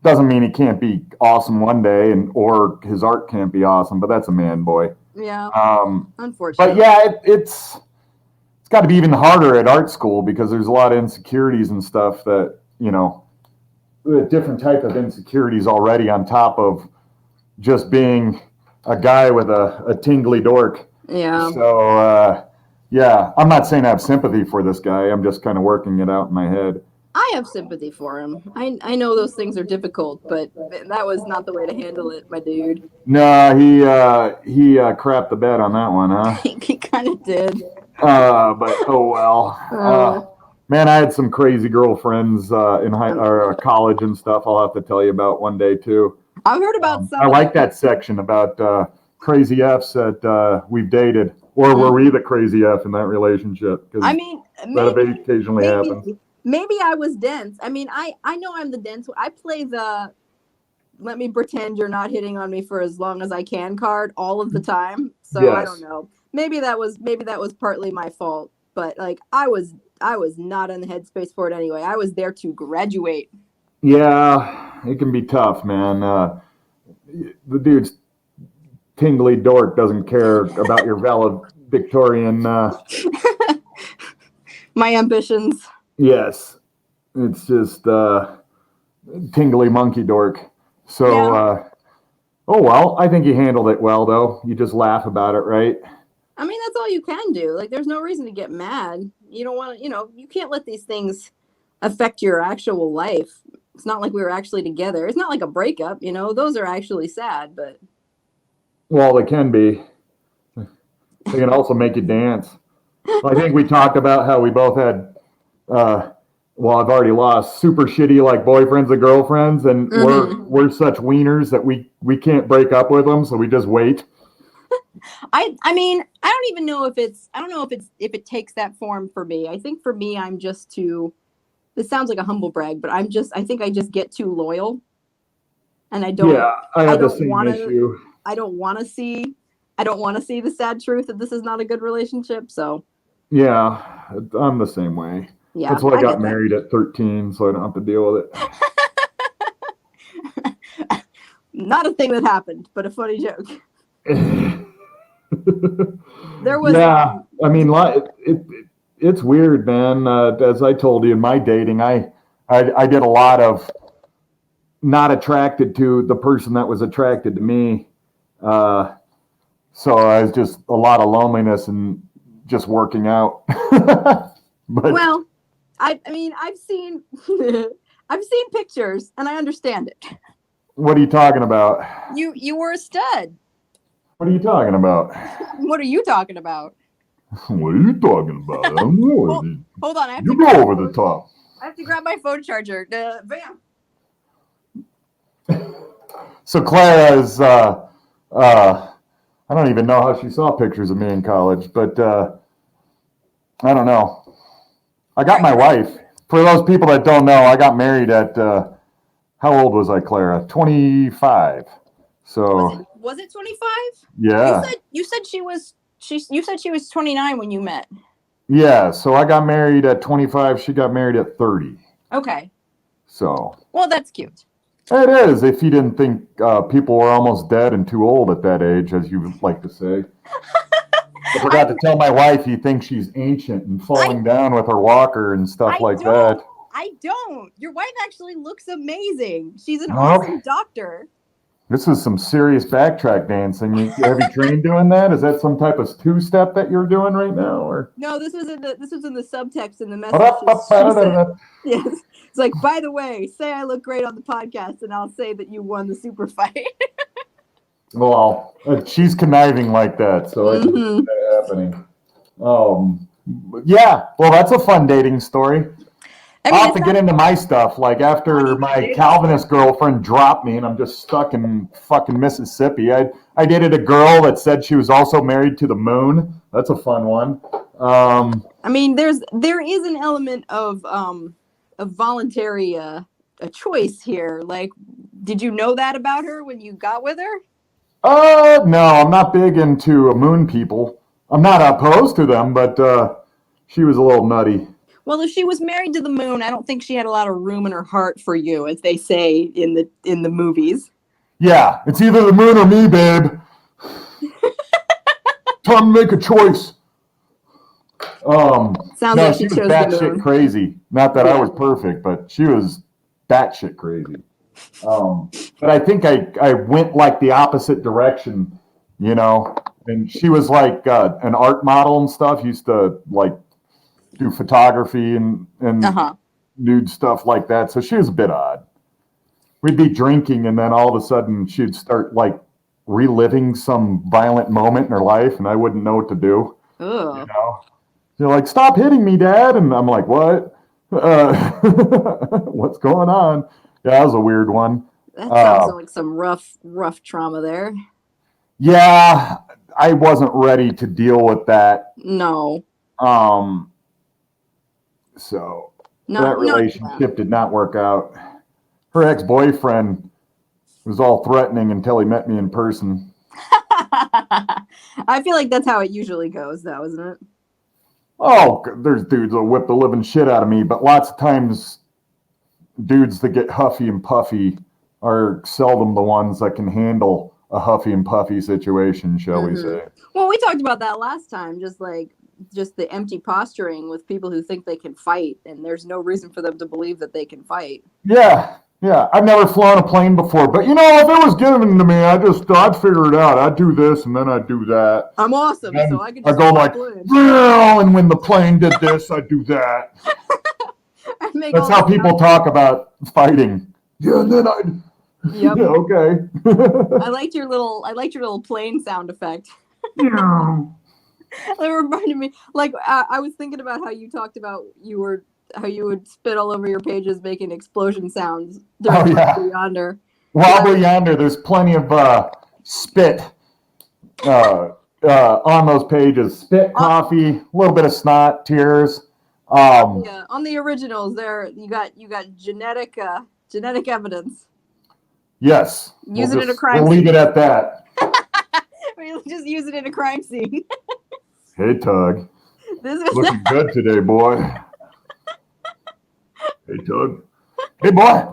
doesn't mean he can't be awesome one day, or his art can't be awesome. But that's a man boy. Yeah. But Unfortunately. yeah, it's got to be even harder at art school because there's a lot of insecurities and stuff that a different type of insecurities already on top of just being a guy with a tingly dork. Yeah. So yeah, I'm not saying I have sympathy for this guy. I'm just kind of working it out in my head. I have sympathy for him. I know those things are difficult, but that was not the way to handle it, my dude. No, he crapped the bed on that one, huh? He kind of did. But oh well. Man, I had some crazy girlfriends in college and stuff. I'll have to tell you about one day too. I've heard about some. I like that section about crazy Fs that we've dated, or were we the crazy F in that relationship? I mean, that occasionally happens. Maybe I was dense. I mean, I know I'm the dense. I play the let me pretend you're not hitting on me for as long as I can card all of the time. So yes. I don't know. Maybe that was partly my fault. But like I was not in the headspace for it anyway. I was there to graduate. Yeah, it can be tough, man. The dude's tingly dork doesn't care about your valedictorian. My ambitions. Yes, it's just tingly monkey dork. So, yeah. Oh well, I think you handled it well, though. You just laugh about it, right? I mean, that's all you can do. Like, there's no reason to get mad. You don't want to, you can't let these things affect your actual life. It's not like we were actually together. It's not like a breakup, Those are actually sad, but. Well, they can be. They can also make you dance. I think we talked about how we both had, I've already lost super shitty like boyfriends and girlfriends, and we're such wieners that we can't break up with them, so we just wait. I mean, I don't even know if it takes that form for me. I think for me, I'm just too. This sounds like a humble brag, but I think I just get too loyal, and I don't. Yeah, I have the same issue. I don't want to see the sad truth that this is not a good relationship. So. Yeah, I'm the same way. Yeah, that's why I got married at 13, so I don't have to deal with it. Not a thing that happened, but a funny joke. There was. Yeah, I mean, it's weird, man. As I told you in my dating, I did a lot of not attracted to the person that was attracted to me. So I was just a lot of loneliness and just working out. Well, I mean, I've seen pictures and I understand it. What are you talking about? You were a stud. What are you talking about? What are you talking about? What are you talking about? Hold on, you go over the top. I have to grab my phone charger. Bam. So Clara is I don't even know how she saw pictures of me in college, but I don't know. I got my wife. For those people that don't know, I got married at how old was I, Clara? 25. So was it 25? Yeah. You said she was 29 when you met. Yeah, so I got married at 25, she got married at 30. Okay. So. Well, that's cute. It is, if you didn't think people were almost dead and too old at that age, as you like to say. I forgot to tell my wife he thinks she's ancient and falling down with her walker and stuff like that. I don't. Your wife actually looks amazing. She's an Okay. awesome doctor. This is some serious backtrack dancing. Have you trained doing that? Is that some type of two-step that you're doing right now, or? No, this was in the subtext in the message. She said, yes. It's like, by the way, say I look great on the podcast, and I'll say that you won the super fight. Well, she's conniving like that, so I can see that happening. Yeah, well, that's a fun dating story. I'll have to get into my stuff. Like after my Calvinist girlfriend dropped me and I'm just stuck in fucking Mississippi. I dated a girl that said she was also married to the moon. That's a fun one. I mean, there is an element of voluntary a choice here. Like, did you know that about her when you got with her? No, I'm not big into moon people. I'm not opposed to them, but she was a little nutty. Well, if she was married to the moon, I don't think she had a lot of room in her heart for you, as they say in the movies. Yeah, it's either the moon or me, babe. Time to make a choice. Sounds no, like she was chose the moon. batshit crazy. Not that I was perfect, but she was batshit crazy. But I think I went like the opposite direction, you know. And she was like an art model and stuff. Used to like do photography and nude stuff like that. So she was a bit odd. We'd be drinking, and then all of a sudden she'd start like reliving some violent moment in her life, and I wouldn't know what to do. Ugh. You know, they're like, "Stop hitting me, Dad," and I'm like, "What? What's going on?" Yeah, that was a weird one. That sounds like some rough trauma there. Yeah, I wasn't ready to deal with that. No. So that relationship did not work out. Her ex-boyfriend was all threatening until he met me in person. I feel like that's how it usually goes, though, isn't it? Oh, there's dudes that whip the living shit out of me, but lots of times dudes that get huffy and puffy are seldom the ones that can handle a huffy and puffy situation, shall we say. Well, we talked about that last time, just the empty posturing with people who think they can fight, and there's no reason for them to believe that they can fight. Yeah. I've never flown a plane before, but you know, if it was given to me, I'd figure it out. I'd do this and then I'd do that. I'm awesome, so I could just go like, and when the plane did this, I'd do that. That's how people talk about fighting. Yeah, and then I'd. Yep. Yeah, okay. I liked your little plane sound effect. Yeah. It reminded me, like, I was thinking about how you talked about how you would spit all over your pages making explosion sounds during Wobble Yonder. Wobble Yonder, there's plenty of spit on those pages. Spit, coffee, a little bit of snot, tears. Yeah, on the originals there, you got genetic evidence. Yes. Use it in a crime scene. We'll leave it at that. We'll just use it in a crime scene. Hey, Tug. Looking good today, boy. Hey, Tug. Hey, boy.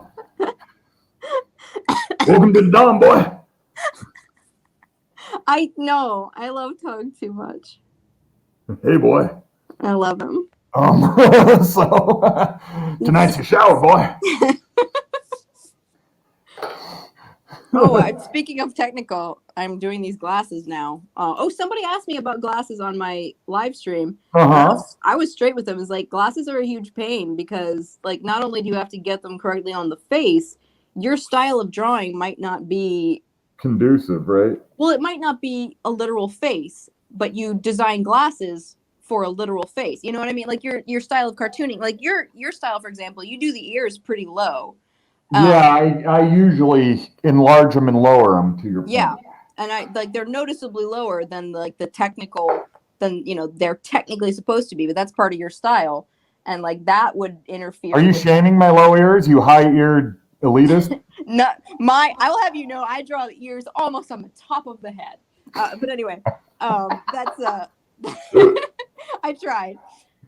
Welcome to the Dawn, boy. I know. I love Tug too much. Hey, boy. I love him. So tonight's your shower, boy. Speaking of technical, I'm doing these glasses now. Somebody asked me about glasses on my live stream. I was straight with them. It's like, glasses are a huge pain because, like, not only do you have to get them correctly on the face, your style of drawing might not be conducive, right? Well, it might not be a literal face, but you design glasses for a literal face. You know what I mean? Like your style of cartooning, like your style, for example, you do the ears pretty low. I usually enlarge them and lower them to your point. Yeah, and they're noticeably lower than the technical than they're technically supposed to be, but that's part of your style, and like that would interfere. Are you shaming my low ears, you high-eared elitist? No, I will have you know, I draw the ears almost on the top of the head. But anyway, that's I tried.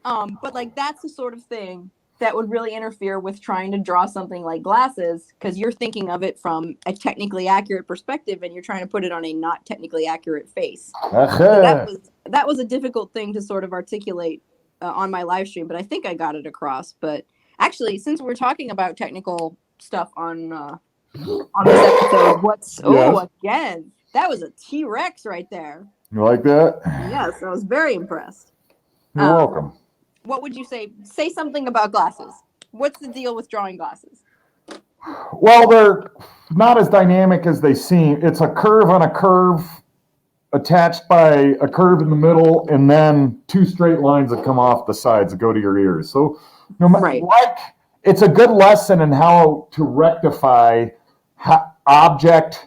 But like that's the sort of thing that would really interfere with trying to draw something like glasses, because you're thinking of it from a technically accurate perspective and you're trying to put it on a not technically accurate face. So that was a difficult thing to sort of articulate on my live stream, but I think I got it across. But actually, since we're talking about technical stuff on this episode, again, that was a T-Rex right there. You like that? Yes, I was very impressed. You're welcome. What would you say? Say something about glasses. What's the deal with drawing glasses? Well, they're not as dynamic as they seem. It's a curve on a curve attached by a curve in the middle, and then two straight lines that come off the sides that go to your ears. So, it's a good lesson in how to rectify object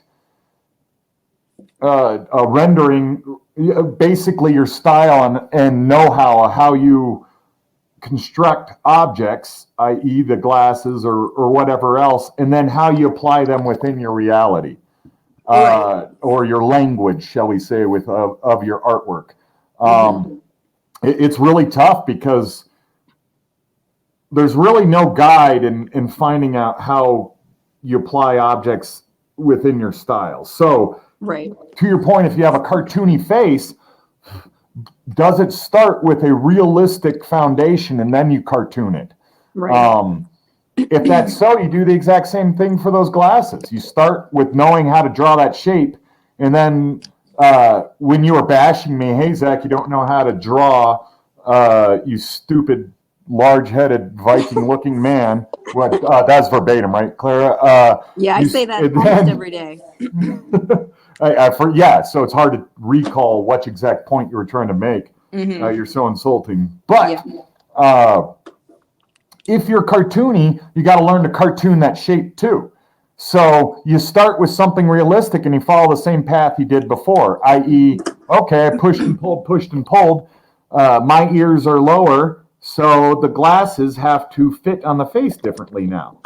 rendering, basically your style and know-how, how you construct objects, i.e. the glasses or whatever else, and then how you apply them within your reality, or your language, shall we say, of your artwork. It's really tough because there's really no guide in finding out how you apply objects within your style. So, to your point, if you have a cartoony face, does it start with a realistic foundation and then you cartoon it? If that's so, you do the exact same thing for those glasses. You start with knowing how to draw that shape, and then when you were bashing me, hey, Zach, you don't know how to draw, you stupid, large-headed, Viking-looking man. That's verbatim, right, Clara? Yeah, I say that almost every day. So it's hard to recall which exact point you were trying to make. You're so insulting. But if you're cartoony, you got to learn to cartoon that shape too. So you start with something realistic and you follow the same path you did before, i.e., okay, I pushed and pulled. My ears are lower, so the glasses have to fit on the face differently now.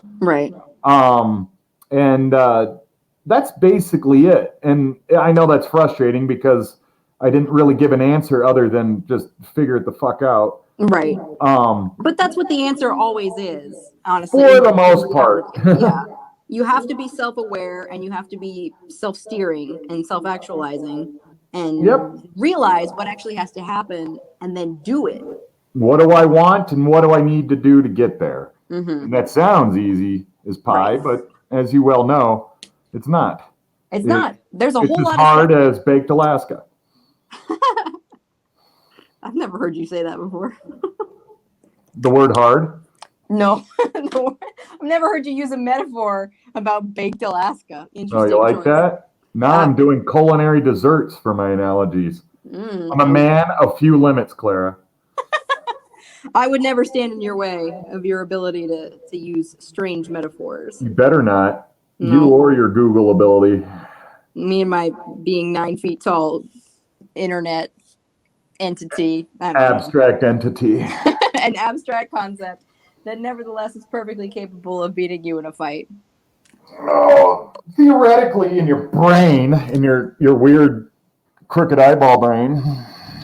That's basically it. And I know that's frustrating because I didn't really give an answer other than just figure it the fuck out. But that's what the answer always is, honestly. For the most part. You have to be self-aware and you have to be self-steering and self-actualizing and realize what actually has to happen and then do it. What do I want and what do I need to do to get there? And that sounds easy as pie, but as you well know, it's not. It's not. There's a whole lot of It's as hard as baked Alaska. I've never heard you say that before. The word hard? No. I've never heard you use a metaphor about baked Alaska. Oh, you like that? Now I'm doing culinary desserts for my analogies. I'm a man of few limits, Clara. I would never stand in your way of your ability to use strange metaphors. You better not. No. You or your Google ability. Me and my being 9 feet tall internet entity. Abstract entity. An abstract concept that nevertheless is perfectly capable of beating you in a fight. Oh, theoretically, in your brain, in your weird crooked eyeball brain.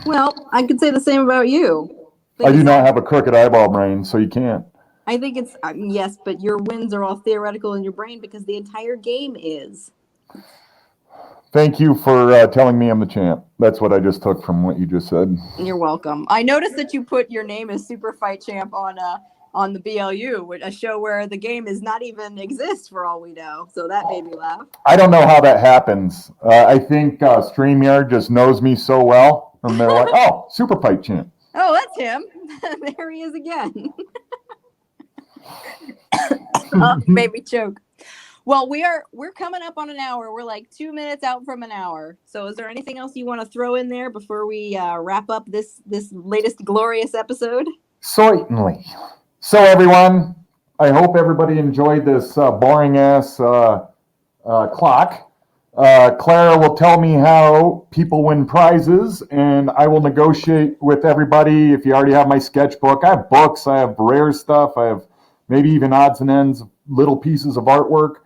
Well, I could say the same about you. I do not have a crooked eyeball brain, so you can't. I think it's, yes, but your wins are all theoretical in your brain because the entire game is. Thank you for telling me I'm the champ. That's what I just took from what you just said. You're welcome. I noticed that you put your name as Superfight Champ on the BLU, a show where the game is not even exist for all we know. So that made me laugh. I don't know how that happens. I think StreamYard just knows me so well. And they're like, oh, Superfight Champ. Oh, that's him. There he is again. Made me choke. Well, we're coming up on an hour. We're like 2 minutes out from an hour. So is there anything else you want to throw in there before we wrap up this latest glorious episode? Certainly. So everyone, I hope everybody enjoyed this boring ass clock. Clara will tell me how people win prizes, and I will negotiate with everybody. If you already have my sketchbook, I have books, I have rare stuff, I have maybe even odds and ends, little pieces of artwork.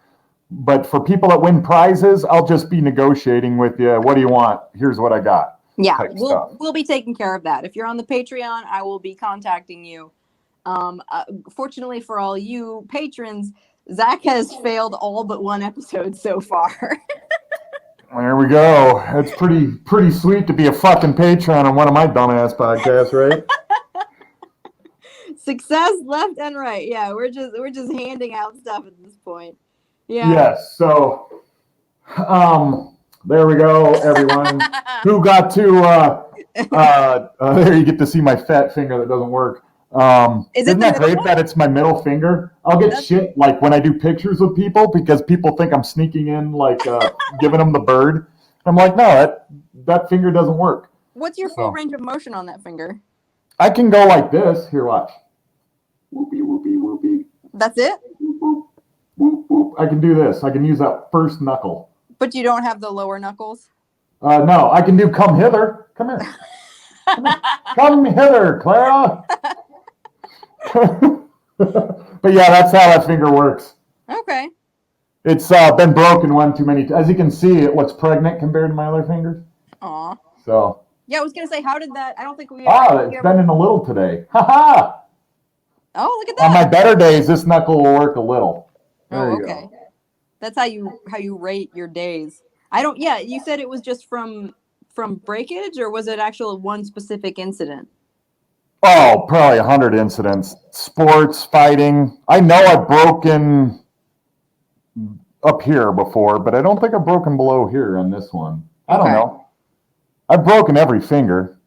But for people that win prizes, I'll just be negotiating with you. What do you want? Here's what I got. Yeah, we'll be taking care of that. If you're on the Patreon, I will be contacting you. Fortunately for all you patrons, Zach has failed all but one episode so far. There we go. It's pretty sweet to be a fucking patron on one of my dumbass podcasts, right? Success left and right. Yeah, we're just handing out stuff at this point. Yeah. Yes. So, there we go, everyone. Who got to? There you get to see my fat finger that doesn't work. Isn't that great that it's my middle finger? I'll get shit like when I do pictures with people because people think I'm sneaking in, like giving them the bird. I'm like, no, that finger doesn't work. What's your full range of motion on that finger? I can go like this. Here, watch. Whoopee, whoopee, whoopee. That's it? Whoop, whoop, whoop. I can do this. I can use that first knuckle. But you don't have the lower knuckles? No, I can do come hither. Come here. Come hither, Clara. But yeah, that's how that finger works. Okay. It's been broken one too many times. As you can see, it looks pregnant compared to my other fingers. Aw. So. Yeah, I was going to say, how did that... I don't think we... It's bending a little today. Ha-ha! Oh, look at that. On my better days, this knuckle will work a little. There you okay. go. That's how you rate your days. Yeah, you said it was just from breakage, or was it actually one specific incident? Oh, probably 100 incidents. Sports, fighting. I know I've broken up here before, but I don't think I've broken below here on this one. I don't know. I've broken every finger.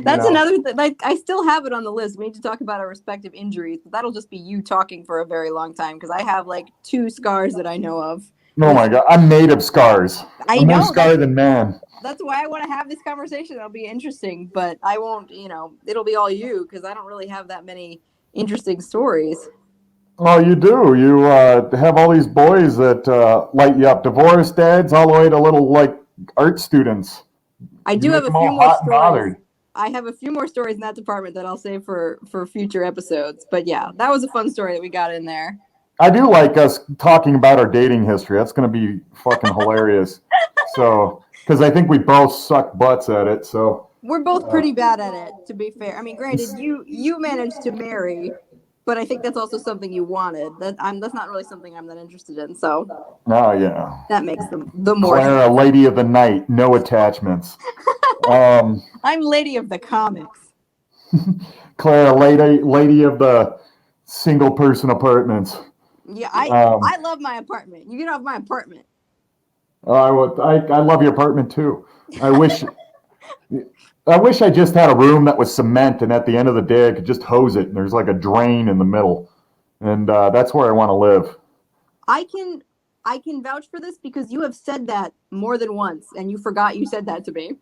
That's another thing. Like, I still have it on the list. We need to talk about our respective injuries, but that'll just be you talking for a very long time because I have like 2 scars that I know of. Oh my God, I'm made of scars. I'm more scarred than man. That's why I want to have this conversation. It'll be interesting, but I won't, it'll be all you because I don't really have that many interesting stories. Oh, you do. You have all these boys that light you up. Divorced dads all the way to little like art students. I do have a few more stories. I have a few more stories in that department that I'll save for future episodes. But yeah, that was a fun story that we got in there. I do like us talking about our dating history. That's going to be fucking hilarious. So, because I think we both suck butts at it. So we're both pretty bad at it, to be fair. I mean, granted, you managed to marry, but I think that's also something you wanted. That's not really something I'm that interested in. So. Oh yeah. That makes the more. Clara, lady of the night, no attachments. I'm lady of the comics. Clara, lady of the single person apartments. Yeah, I love my apartment. You get off my apartment. I love your apartment too. I wish I just had a room that was cement, and at the end of the day, I could just hose it, and there's like a drain in the middle, and that's where I want to live. I can vouch for this because you have said that more than once, and you forgot you said that to me.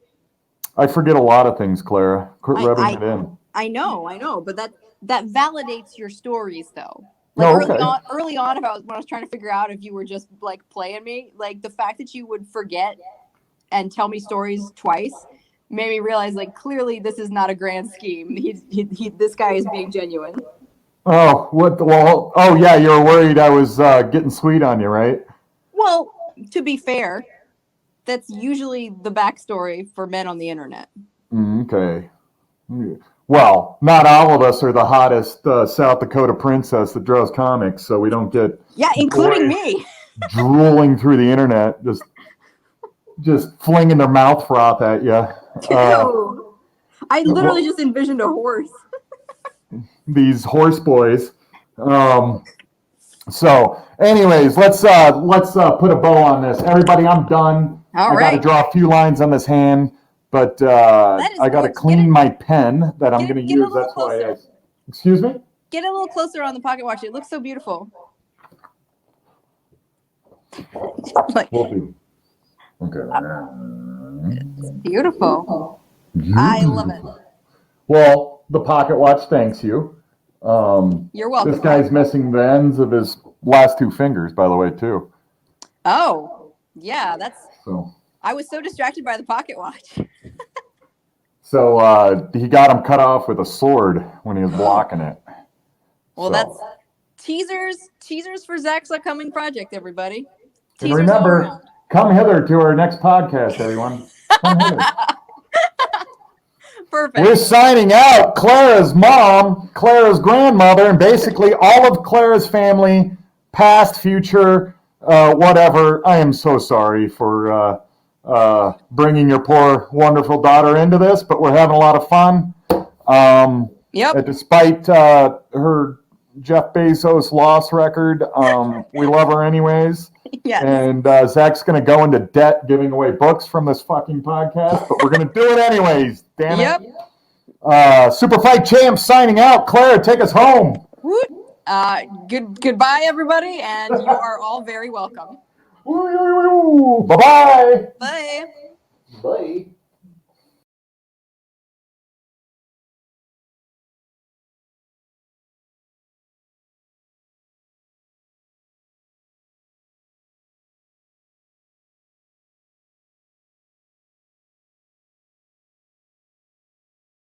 I forget a lot of things, Clara. Quit rubbing it in. I know, but that validates your stories, though. Like early on, when I was trying to figure out if you were just like playing me, like the fact that you would forget and tell me stories twice made me realize, like, clearly this is not a grand scheme. This guy is being genuine. Oh, what? Well, oh yeah, you were worried I was getting sweet on you, right? Well, to be fair, that's usually the backstory for men on the internet. Okay. Well, not all of us are the hottest South Dakota princess that draws comics, so we don't get including me drooling through the internet, just flinging their mouth froth at you. I literally just envisioned a horse. These horse boys. So, anyways, let's put a bow on this. Everybody, I'm done. I got to draw a few lines on this hand. But I got to clean my pen that I'm going to use. That's why excuse me? Get a little closer on the pocket watch. It looks so beautiful. Okay. It's beautiful. I love it. Well, the pocket watch thanks you. You're welcome. This guy's missing the ends of his last 2 fingers, by the way, too. Oh, yeah. So. I was so distracted by the pocket watch. So he got him cut off with a sword when he was blocking it. Well, that's teasers for Zach's upcoming project, everybody. And remember, come hither to our next podcast, everyone. Come hither. Perfect. We're signing out. Clara's mom, Clara's grandmother, and basically all of Clara's family, past, future, whatever. I am so sorry for bringing your poor, wonderful daughter into this, but we're having a lot of fun. Yep. Despite her Jeff Bezos loss record, we love her anyways. Yes. And Zach's going to go into debt giving away books from this fucking podcast, but we're going to do it anyways. Damn it. Yep. Superfight Champ signing out. Clara, take us home. Goodbye, everybody, and you are all very welcome. Bye-bye. Bye. Bye.